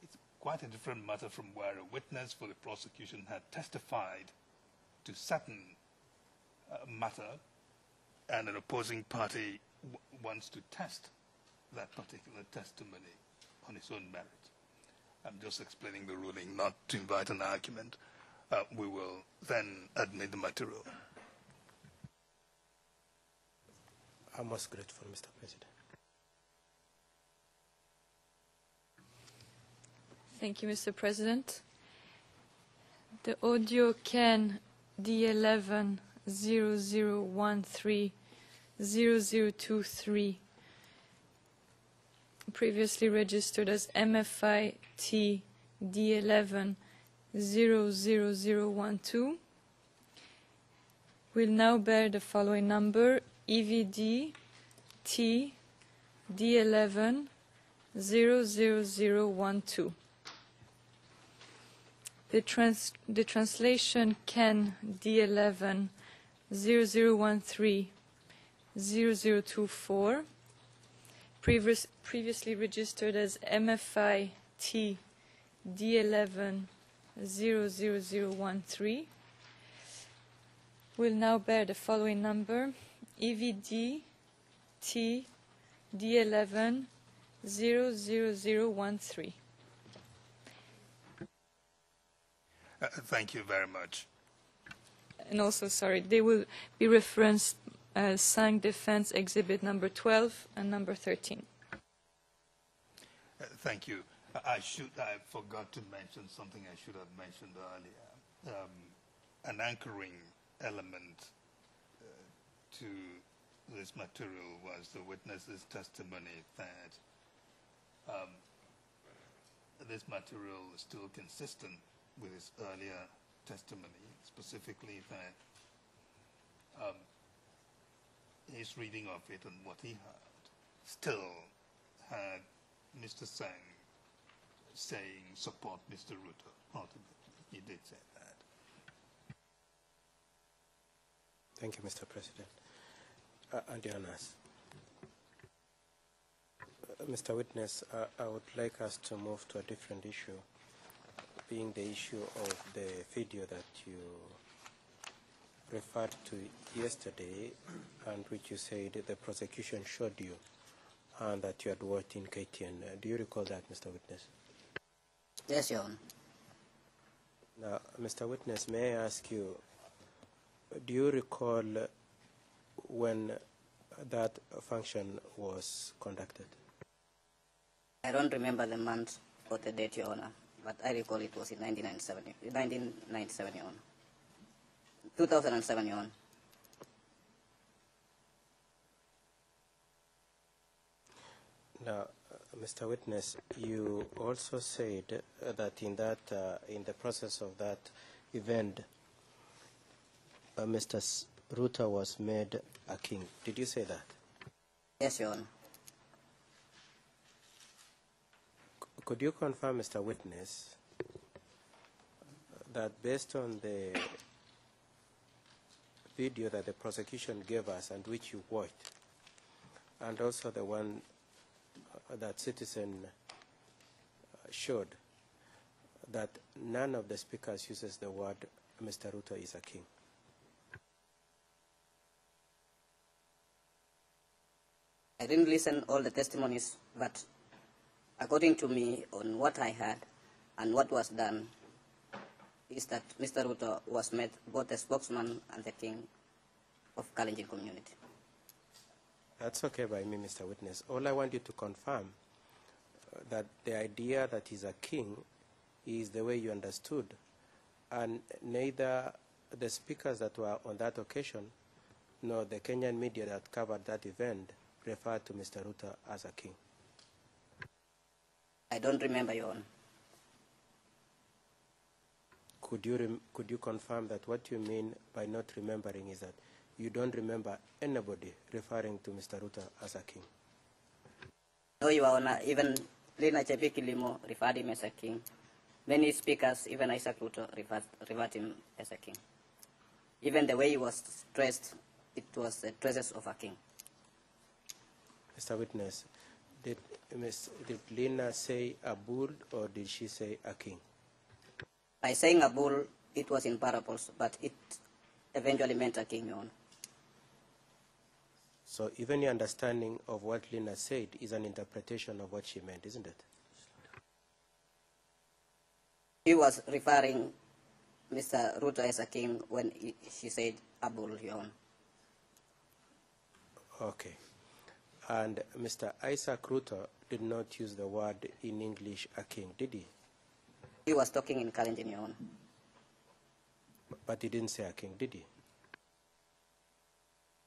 It's quite a different matter from where a witness for the prosecution had testified to certain matter and an opposing party wants to test that particular testimony on its own merit. I'm just explaining the ruling, not to invite an argument. We will then admit the material. I'm most grateful, Mr. President. Thank you, Mr. President. The audio Ken D11 0013 0023, previously registered as MFI-T D11 00012, will now bear the following number: EVD T D11 00012. The translation Ken D11 0013 0024, previously registered as MFI-T D11 00013, will now bear the following number: EVD T D11 00013. Thank you very much. And also, sorry, they will be referenced as Sang Defense Exhibit number 12 and number 13. Thank you. I forgot to mention something I should have mentioned earlier. An anchoring element to this material was the witness's testimony that this material is still consistent with his earlier testimony, specifically that his reading of it and what he heard still had Mr. Sang saying support Mr. Ruto. Ultimately, he did say that. Thank you, Mr. President. Andianas. Mr. Witness, I would like us to move to a different issue, being the issue of the video that you referred to yesterday and which you said the prosecution showed you and that you had watched in KTN. Do you recall that, Mr. Witness? Yes, Your Honor. Now, Mr. Witness, may I ask you, do you recall when that function was conducted? I don't remember the month or the date, Your Honor, but I recall it was in 1997, Your Honor. 2007, Your Honor. Now, Mr. Witness, you also said that in the process of that event, Mr. Ruto was made a king. Did you say that? Yes, Your Honor. Could you confirm, Mr. Witness, that based on the video that the prosecution gave us and which you watched, and also the one that citizen showed, that none of the speakers uses the word Mr. Ruto is a king? I didn't listen all the testimonies, but according to me, on what I heard and what was done, is that Mr. Ruto was made both a spokesman and the king of Kalenjin community. That's okay by me, Mr. Witness. All I want you to confirm that the idea that he's a king is the way you understood, and neither the speakers that were on that occasion nor the Kenyan media that covered that event referred to Mr. Ruto as a king. I don't remember, Your Honor. Could you confirm that what you mean by not remembering is that you don't remember anybody referring to Mr. Ruto as a king? No, Your Honor. Even Lina Chebikilimo referred him as a king. Many speakers, even Isaac Ruto, referred him as a king. Even the way he was dressed, it was the dresses of a king. Mr. Witness, did Lina say a bull or did she say a king? By saying a bull, it was in parables, but it eventually meant a king, Your Honor. So even your understanding of what Lina said is an interpretation of what she meant, isn't it? He was referring Mr. Ruto as a king when she said a bull, Your Honor. Okay. And Mr. Isaac Ruto did not use the word in English a king, did he? He was talking in Kalenjin, Your Honor. But he didn't say a king, did he?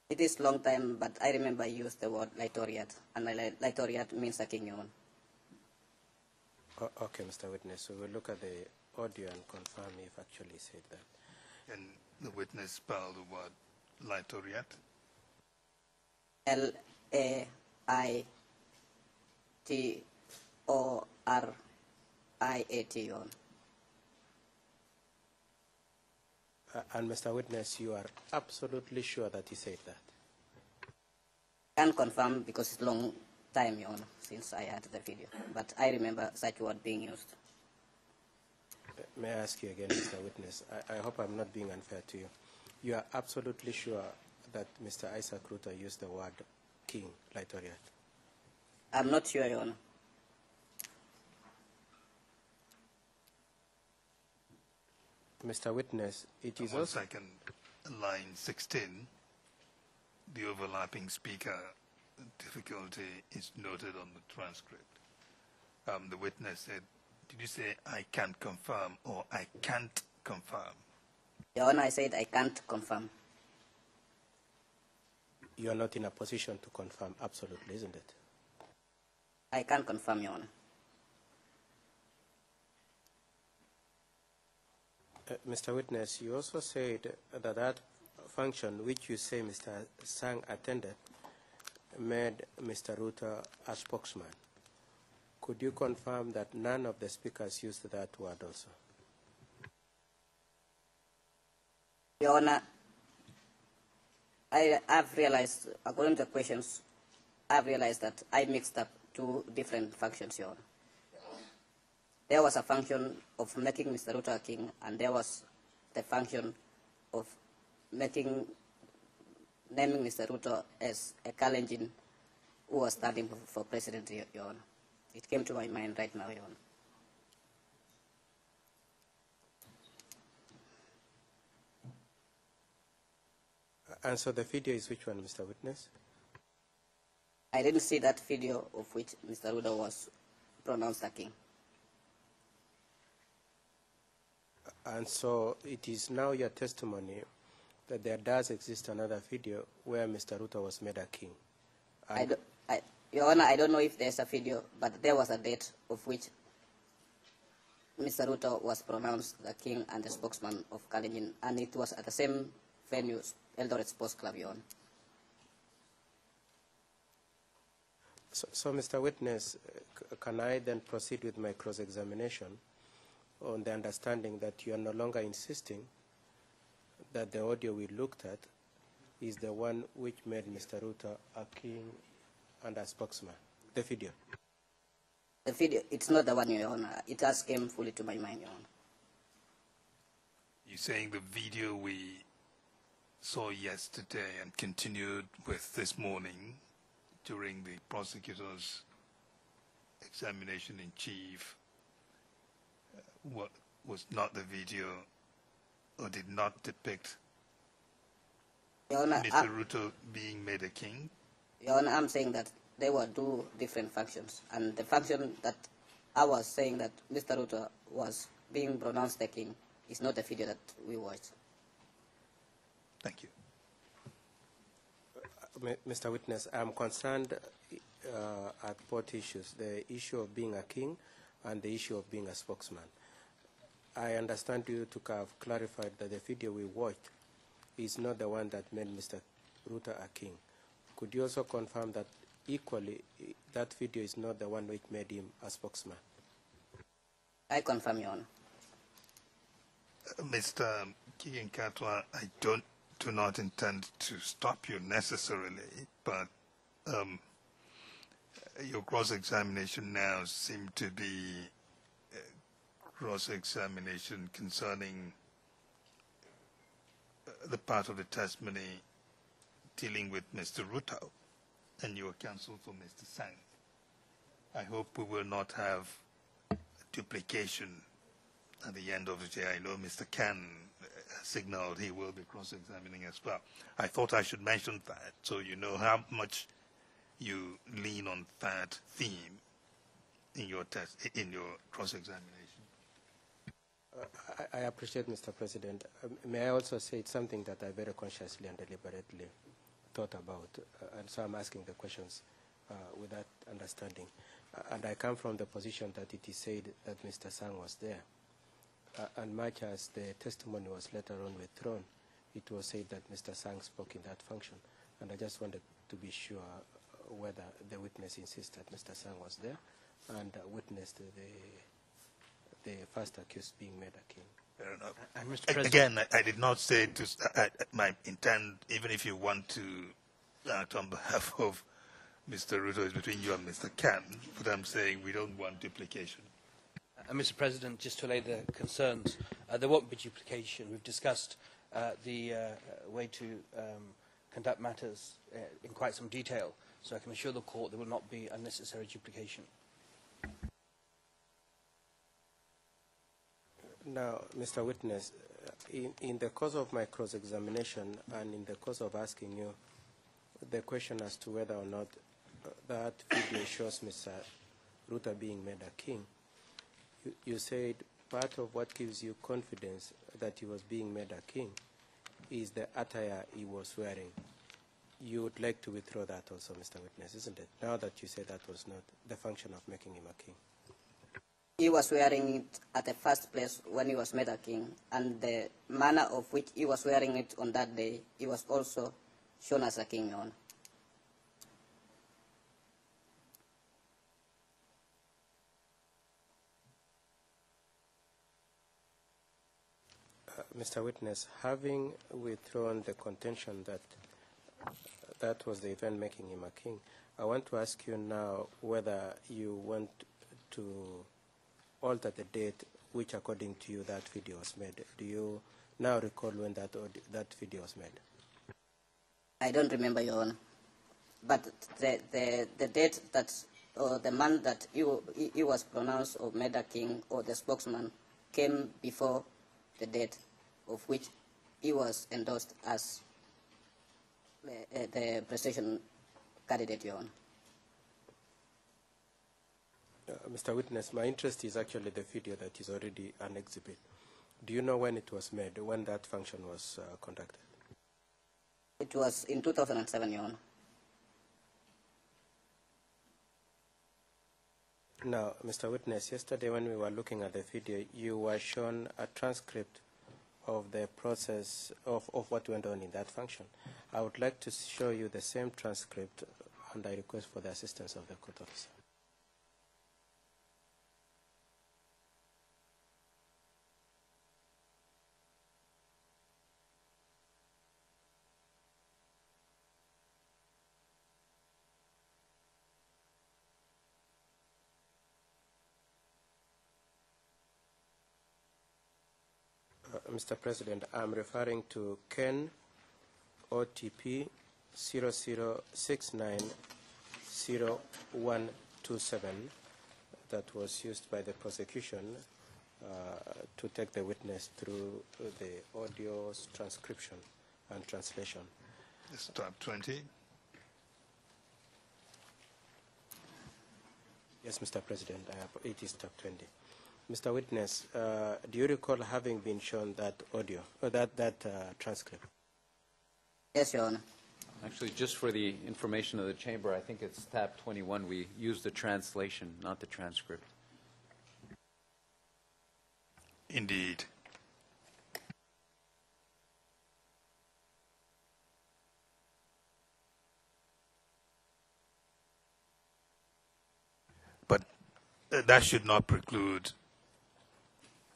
It is long time, but I remember he used the word Laitoriat, and Laitoriat means a king, Your Honor. Okay, Mr. Witness, so we'll look at the audio and confirm if actually said that. And the witness spelled the word Laitoriat? Laitoriat, Your Honor. And Mr. Witness, you are absolutely sure that he said that? I can't confirm because it's long time, Your Honor, since I had the video. But I remember such word being used. May I ask you again, Mr. Witness? I hope I'm not being unfair to you. You are absolutely sure that Mr. Isaac Ruto used the word king, Laitoriat? I'm not sure, Your Honor. Mr. Witness, it is One also... second, line 16, the overlapping speaker difficulty is noted on the transcript. The witness said, did you say I can confirm or I can't confirm? Your Honor, I said I can't confirm. You are not in a position to confirm, absolutely, isn't it? I can't confirm, Your Honor. Mr. Witness, you also said that that function which you say Mr. Sang attended made Mr. Ruto a spokesman. Could you confirm that none of the speakers used that word also? Your Honor, I've realized, according to the questions, I've realized that I mixed up two different functions, Your Honor. There was a function of making Mr. Ruto a king, and there was the function of naming Mr. Ruto as a Kalenjin who was standing for president, Your Honor. It came to my mind right now, Your Honor. And so the video is which one, Mr. Witness? I didn't see that video of which Mr. Ruto was pronounced a king. And so it is now your testimony that there does exist another video where Mr. Ruto was made a king. Your Honor, I don't know if there's a video, but there was a date of which Mr. Ruto was pronounced the king and the spokesman of Kalenjin, and it was at the same venue, Eldoret Sports Club, Your Honor. So Mr. Witness, can I then proceed with my cross-examination on the understanding that you are no longer insisting that the audio we looked at is the one which made Mr. Ruto a king and a spokesman, the video? The video, it's not the one, Your Honor. It has came fully to my mind, Your Honor. You're saying the video we saw yesterday and continued with this morning during the prosecutor's examination in chief what was not the video or did not depict Your Honor, Mr. Ruto being made a king? Your Honor, I'm saying that there were two different functions, and the function that I was saying that Mr. Ruto was being pronounced the king is not the video that we watched. Thank you. Mr. Witness, I'm concerned at both issues, the issue of being a king and the issue of being a spokesman. I understand you to have clarified that the video we watched is not the one that made Mr. Ruto a king. Could you also confirm that equally that video is not the one which made him a spokesman? I confirm, Your Honor. Mr. Kigenkatwa, I do not intend to stop you necessarily, but your cross-examination now seemed to be cross-examination concerning the part of the testimony dealing with Mr. Ruto, and you were counsel for Mr. Sang. I hope we will not have duplication at the end of the day. I know Mr. Ken signaled he will be cross-examining as well. I thought I should mention that so you know how much you lean on that theme in your cross-examination. I appreciate, Mr. President. May I also say it's something that I very consciously and deliberately thought about, and so I'm asking the questions with that understanding. And I come from the position that it is said that Mr. Sang was there. And much as the testimony was later on withdrawn, it was said that Mr. Sang spoke in that function. And I just wanted to be sure whether the witness insists that Mr. Sang was there and witnessed the first accused being made a king. Fair enough. Mr. President, Again, I did not say my intent, even if you want to act on behalf of Mr. Ruto, is between you and Mr. Ken, but I'm saying we don't want duplication. Mr. President, just to allay the concerns, there won't be duplication. We've discussed the way to conduct matters in quite some detail, so I can assure the court there will not be unnecessary duplication. Now, Mr. Witness, in the course of my cross-examination and in the course of asking you the question as to whether or not that video shows Mr. Ruto being made a king, you said part of what gives you confidence that he was being made a king is the attire he was wearing. You would like to withdraw that also, Mr. Witness, isn't it? Now that you say that was not the function of making him a king. He was wearing it at the first place when he was made a king, and the manner of which he was wearing it on that day, he was also shown as a king, Your Honor. Mr. Witness, having withdrawn the contention that that was the event making him a king, I want to ask you now whether you want to alter the date which, according to you, that video was made. Do you now recall when that video was made? I don't remember, Your Honor. But the date that, or the month that he was pronounced or made a king or the spokesman came before the date of which he was endorsed as the presidential candidate, Your Honor. Mr. Witness, my interest is actually the video that is already an exhibit. Do you know when it was made, when that function was conducted? It was in 2007, Your Honor. Now, Mr. Witness, yesterday when we were looking at the video, you were shown a transcript of the process of what went on in that function. I would like to show you the same transcript, and I request for the assistance of the court officer. Mr. President, I'm referring to Ken OTP 00690127 that was used by the prosecution to take the witness through the audio's transcription and translation. This tab 20. Yes, Mr. President, it is tab 20. Mr. Witness, do you recall having been shown that audio, or that transcript? Yes, Your Honor. Actually, just for the information of the chamber, I think it's tab 21. We use the translation, not the transcript. Indeed. But that should not preclude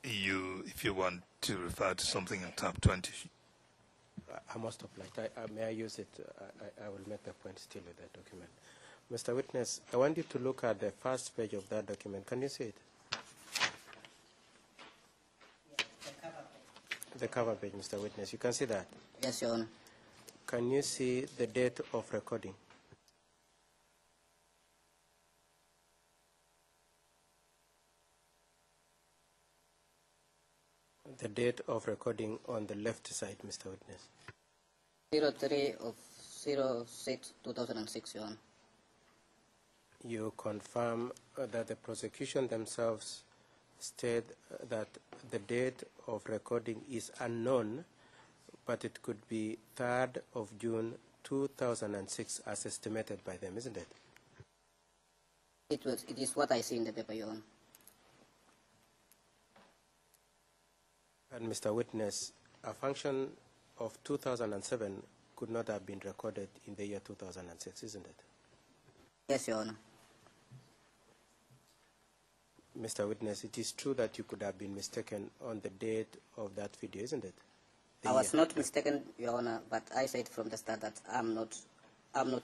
you, if you want to refer to something in tab 20. I must oblige. May I use it? I will make the point still with that document. Mr. Witness, I want you to look at the first page of that document. Can you see it? Yes, the cover page. The cover page, Mr. Witness. You can see that? Yes, Your Honor. Can you see the date of recording? The date of recording on the left side, Mr. Witness. 03 of 06/2006, Your Honor. You confirm that the prosecution themselves state that the date of recording is unknown, but it could be 3rd of June 2006 as estimated by them, isn't it? It is what I see in the paper, Your Honor. And Mr. Witness, a function of 2007 could not have been recorded in the year 2006, isn't it? Yes, Your Honor. Mr. Witness, it is true that you could have been mistaken on the date of that video, isn't it? I was not mistaken, Your Honor, but I said from the start that I'm not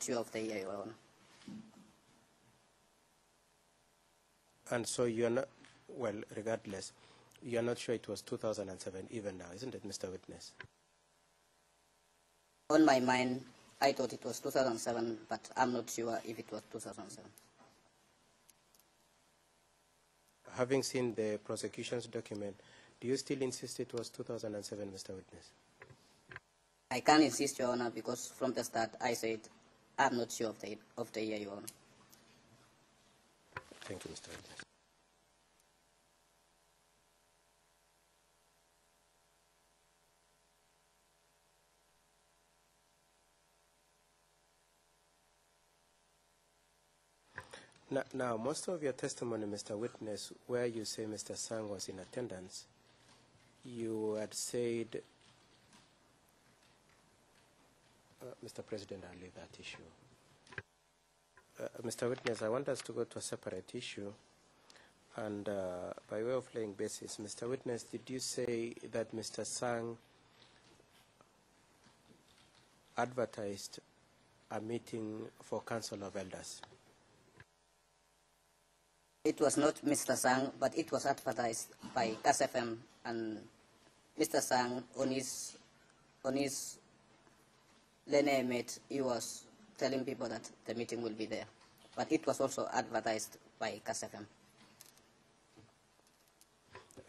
sure of the year, Your Honor. And so you're not, well, regardless, you're not sure it was 2007 even now, isn't it, Mr. Witness? On my mind, I thought it was 2007, but I'm not sure if it was 2007. Having seen the prosecution's document, do you still insist it was 2007, Mr. Witness? I can't insist, Your Honor, because from the start I said I'm not sure of the year, Your Honor. Thank you, Mr. Witness. Now, most of your testimony, Mr. Witness, where you say Mr. Sang was in attendance, you had said, Mr. President, I'll leave that issue. Mr. Witness, I want us to go to a separate issue. And by way of laying basis, Mr. Witness, did you say that Mr. Sang advertised a meeting for Council of Elders? It was not Mr. Sang, but it was advertised by KSFM, and Mr. Sang, on his Lene mate, he was telling people that the meeting will be there. But it was also advertised by KSFM.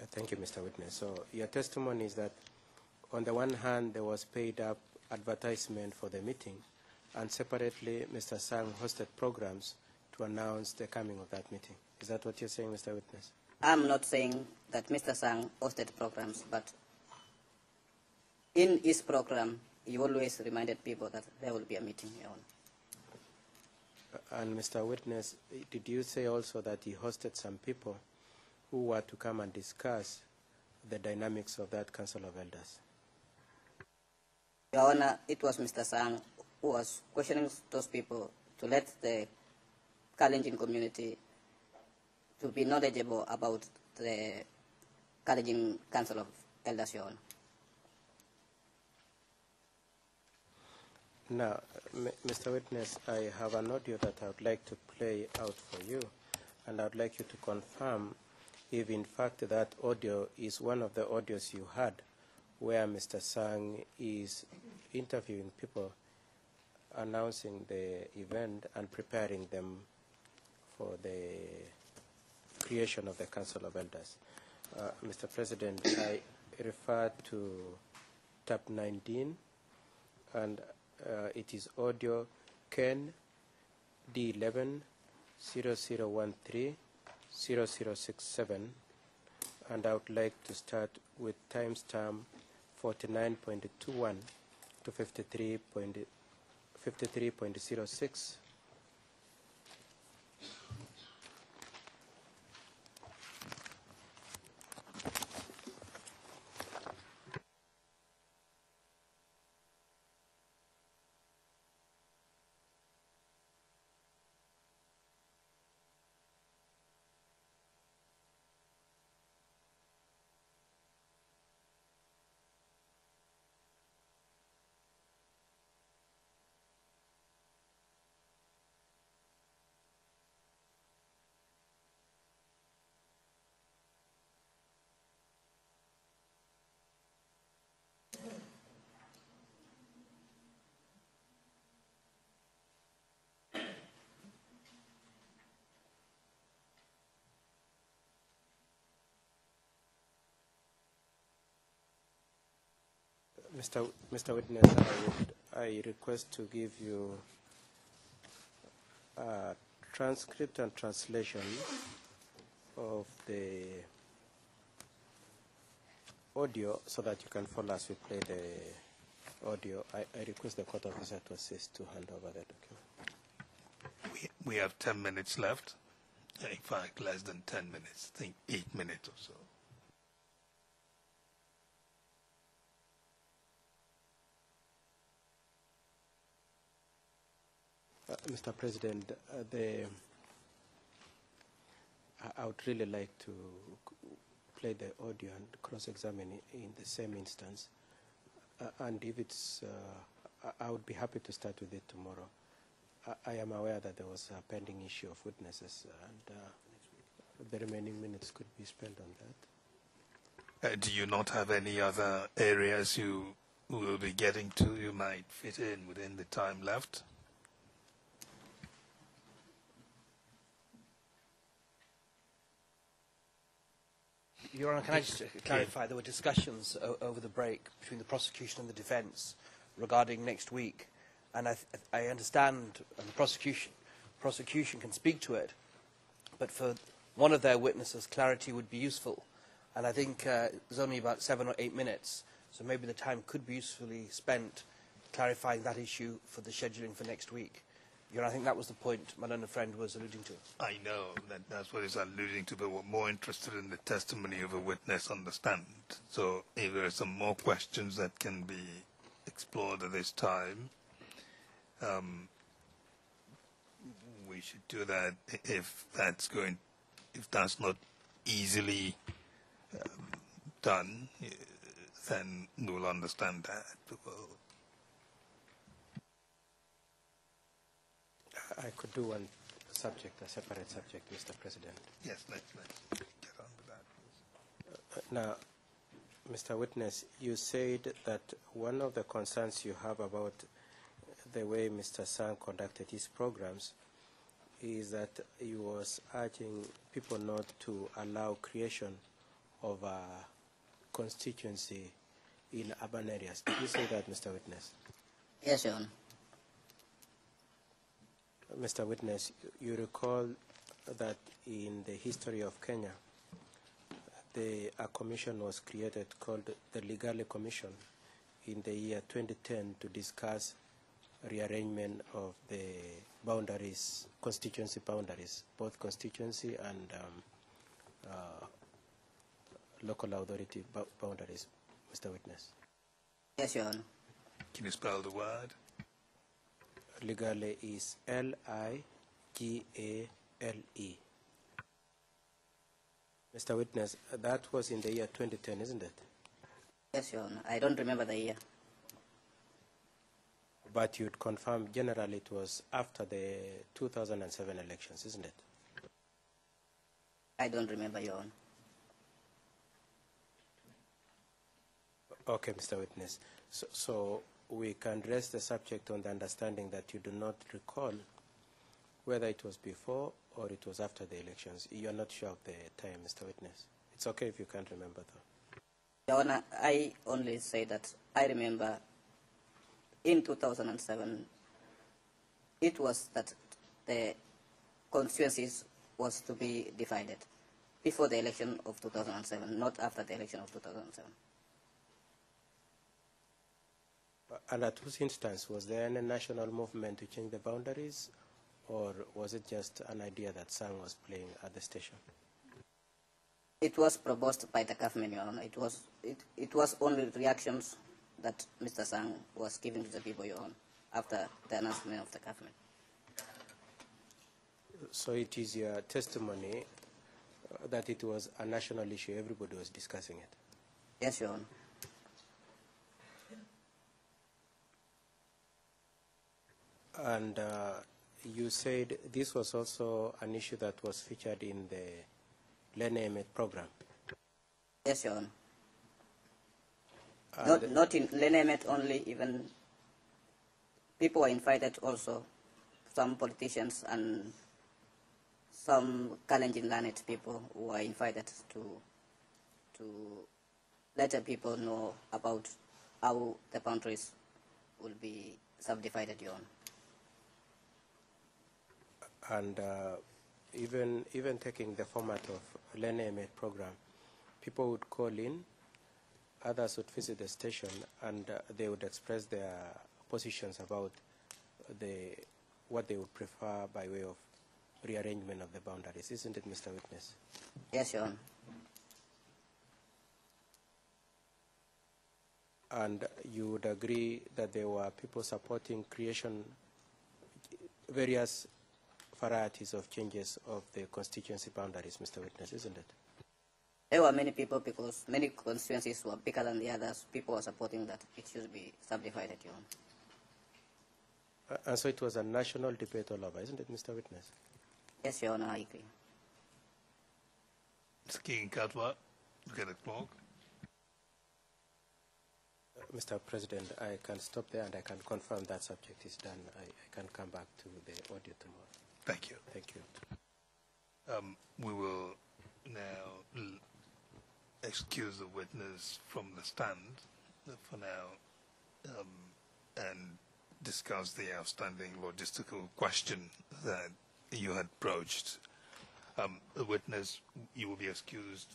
Thank you, Mr. Witness. So your testimony is that on the one hand, there was paid up advertisement for the meeting, and separately, Mr. Sang hosted programs to announce the coming of that meeting. Is that what you're saying, Mr. Witness? I'm not saying that Mr. Sang hosted programs, but in his program, he always reminded people that there will be a meeting here. And Mr. Witness, did you say also that he hosted some people who were to come and discuss the dynamics of that Council of Elders? Your Honor, it was Mr. Sang who was questioning those people to let the Kalenjin community to be knowledgeable about the Kalenjin Council of Elders, Your Honor. Now, Mr. Witness, I have an audio that I would like to play out for you, and I would like you to confirm if in fact that audio is one of the audios you had where Mr. Sang is interviewing people, announcing the event and preparing them for the creation of the Council of Elders. Mr. President, I refer to tab 19, and it is audio Ken D11 0013 0067, and I would like to start with timestamp 49.21 to 53.06. Mr. Witness, I request to give you a transcript and translation of the audio so that you can follow as we play the audio. I request the court officer to assist to hand over the document. We have 10 minutes left. In fact, less than 10 minutes. I think 8 minutes or so. Mr. President, I would really like to play the audio and cross-examine in the same instance. And if it's, I would be happy to start with it tomorrow. I am aware that there was a pending issue of witnesses, and the remaining minutes could be spent on that. Do you not have any other areas you will be getting to you might fit in within the time left? Your Honor, can I just clarify, there were discussions over the break between the prosecution and the defence regarding next week, and I understand the prosecution can speak to it, but for one of their witnesses, clarity would be useful, and I think there's only about 7 or 8 minutes, so maybe the time could be usefully spent clarifying that issue for the scheduling for next week. Your Honor, I think that was the point my learned friend was alluding to. I know that's what he's alluding to, but we're more interested in the testimony of a witness on the stand. So if there are some more questions that can be explored at this time, we should do that. If that's not easily done, then we'll understand that. I could do one subject, a separate subject, Mr. President. Yes, let's get on with that, please. Now, Mr. Witness, you said that one of the concerns you have about the way Mr. Sang conducted his programs is that he was urging people not to allow creation of a constituency in urban areas. Did you say that, Mr. Witness? Yes, Your Honor. Mr. Witness, you recall that in the history of Kenya, a commission was created called the Legally Commission in the year 2010 to discuss rearrangement of the boundaries, constituency boundaries, both constituency and local authority boundaries, Mr. Witness? Yes, Your Honor. Can you spell the word? Legally is Ligale. Mr. Witness, that was in the year 2010, isn't it? Yes, Your Honor. I don't remember the year. But you'd confirm generally it was after the 2007 elections, isn't it? I don't remember, Your Honor. Okay, Mr. Witness. So we can rest the subject on the understanding that you do not recall whether it was before or it was after the elections. You are not sure of the time, Mr. Witness. It's okay if you can't remember, though. Your Honor, I only say that I remember in 2007, it was that the constituencies was to be divided before the election of 2007, not after the election of 2007. And at whose instance, was there any national movement to change the boundaries, or was it just an idea that Sang was playing at the station? It was proposed by the government, Your Honor. It was only reactions that Mr. Sang was giving to the people, Your Honor, after the announcement of the government. So it is your testimony that it was a national issue, everybody was discussing it? Yes, Your Honor. And you said this was also an issue that was featured in the Lenemet program? Yes, Your Honor. Not in Lenemet only, even people were invited also, some politicians and some Kalenjin learned people who were invited to let the people know about how the boundaries will be subdivided, Your Honor. And even taking the format of Lenemet program, people would call in, others would visit the station, and they would express their positions about what they would prefer by way of rearrangement of the boundaries. Isn't it, Mr. Witness? Yes, Your Honor. And you would agree that there were people supporting creation, various varieties of changes of the constituency boundaries, Mr. Witness, isn't it? There were many people because many constituencies were bigger than the others. People were supporting that it should be subdivided, Your Honor. And so it was a national debate all over, isn't it, Mr. Witness? Yes, Your Honor, I agree. Mr. King Katwa, look at the clock. Mr. President, I can stop there and I can confirm that subject is done. I can come back to the audio tomorrow. Thank you. Thank you. We will now excuse the witness from the stand for now and discuss the outstanding logistical question that you had broached. The witness, you will be excused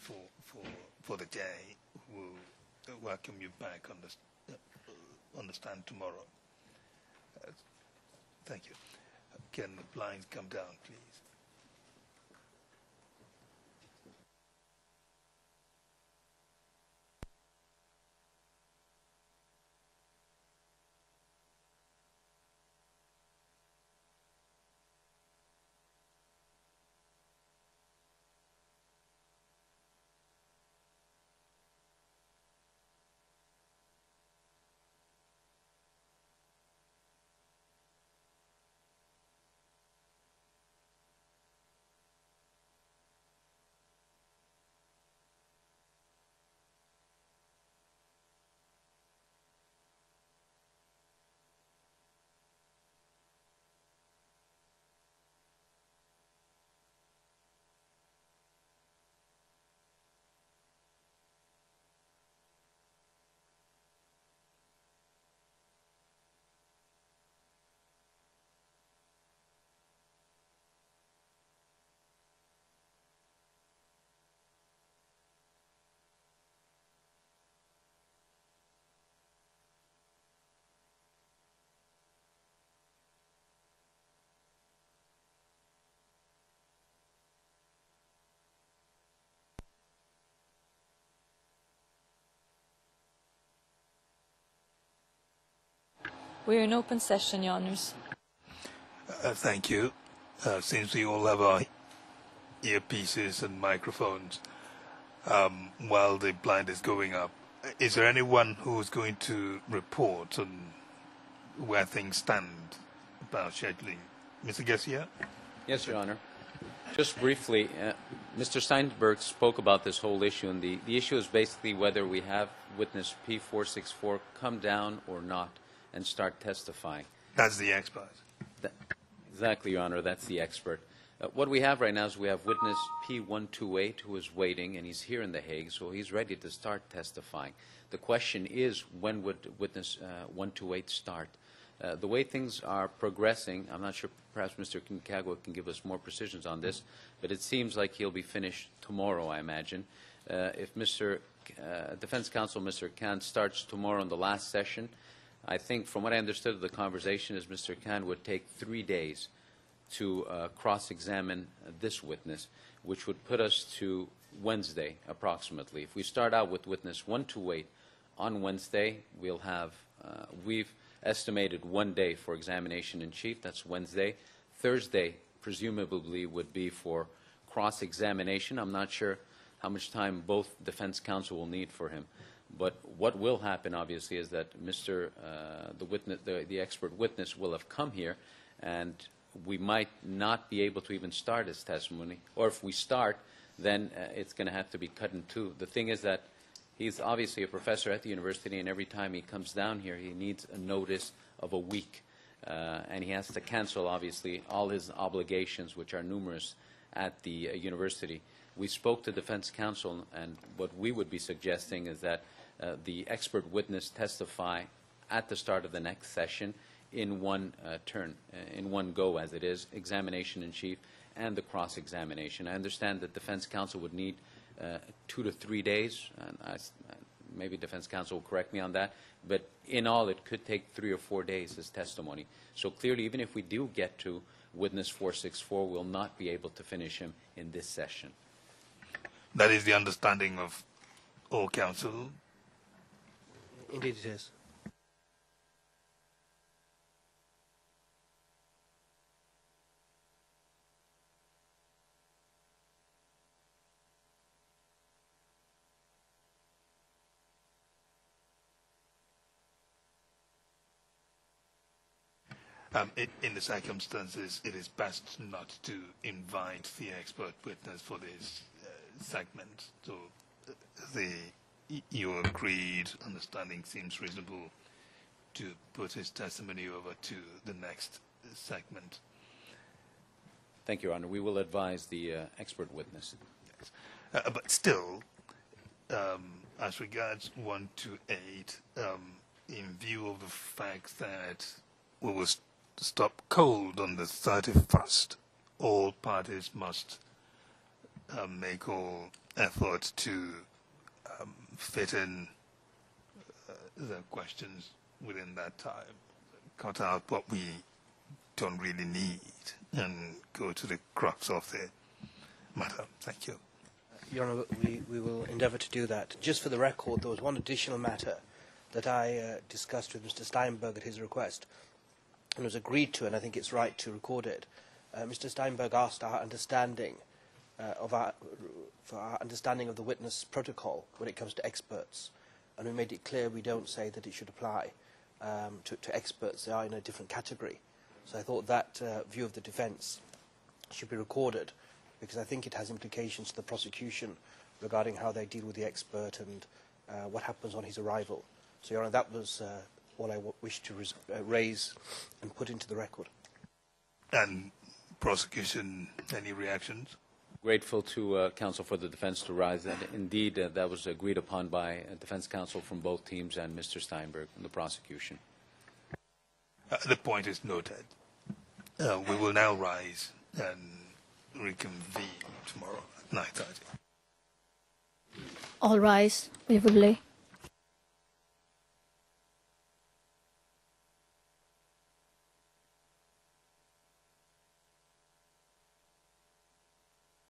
for the day. We'll welcome you back on the stand tomorrow. Thank you. Can the blinds come down, please? We're in open session, Your Honours. Thank you. Since we all have our earpieces and microphones, while the blind is going up, is there anyone who's going to report on where things stand about scheduling? Mr. Garcia? Yes, Your Honor. Just briefly, Mr. Steinberg spoke about this whole issue, and the issue is basically whether we have witness P464 come down or not and start testifying. That's the expert. Exactly, Your Honor, that's the expert. What we have right now is we have witness P128 who is waiting, and he's here in The Hague, so he's ready to start testifying. The question is, when would witness 128 start? The way things are progressing, I'm not sure, perhaps Mr. Kinkagwa can give us more precisions on this, but it seems like he'll be finished tomorrow, I imagine. If Mr. Defense Counsel, Mr. Khan, starts tomorrow in the last session, I think from what I understood of the conversation is Mr. Khan would take 3 days to cross-examine this witness, which would put us to Wednesday, approximately. If we start out with witness 128 on Wednesday, we'll have, we've estimated 1 day for examination in chief. That's Wednesday. Thursday, presumably, would be for cross-examination. I'm not sure how much time both defense counsel will need for him. But what will happen, obviously, is that the expert witness will have come here, and we might not be able to even start his testimony. Or if we start, then it's going to have to be cut in two. The thing is that he's obviously a professor at the university, and every time he comes down here, he needs a notice of a week. And he has to cancel, obviously, all his obligations, which are numerous, at the university. We spoke to defense counsel, and what we would be suggesting is that the expert witness testify at the start of the next session in one turn, in one go, as it is, examination in chief and the cross-examination. I understand that defense counsel would need 2 to 3 days, and maybe defense counsel will correct me on that, but in all it could take 3 or 4 days as testimony. So clearly, even if we do get to witness 464, we'll not be able to finish him in this session. That is the understanding of all counsel. Indeed it is. In the circumstances, it is best not to invite the expert witness for this segment. So your agreed understanding seems reasonable to put his testimony over to the next segment. Thank you, Your Honor. We will advise the expert witness. Yes. But still, as regards 128, in view of the fact that we will stop cold on the 31st, all parties must make all efforts to fit in the questions within that time, cut out what we don't really need, and go to the crux of the matter. Thank you. Your Honor, we will endeavour to do that. Just for the record, there was one additional matter that I discussed with Mr. Steinberg at his request, and was agreed to, and I think it's right to record it. Mr. Steinberg asked our understanding for our understanding of the witness protocol when it comes to experts, and we made it clear we don't say that it should apply to experts. They are in a different category. So I thought that view of the defence should be recorded, because I think it has implications to the prosecution regarding how they deal with the expert and what happens on his arrival. So, Your Honour, that was what I wished to raise and put into the record. And prosecution, any reactions? Grateful to counsel for the defense to rise that. Indeed, that was agreed upon by defense counsel from both teams and Mr. Steinberg and the prosecution. The point is noted. We will now rise and reconvene tomorrow at 9:30. All rise. We will lay.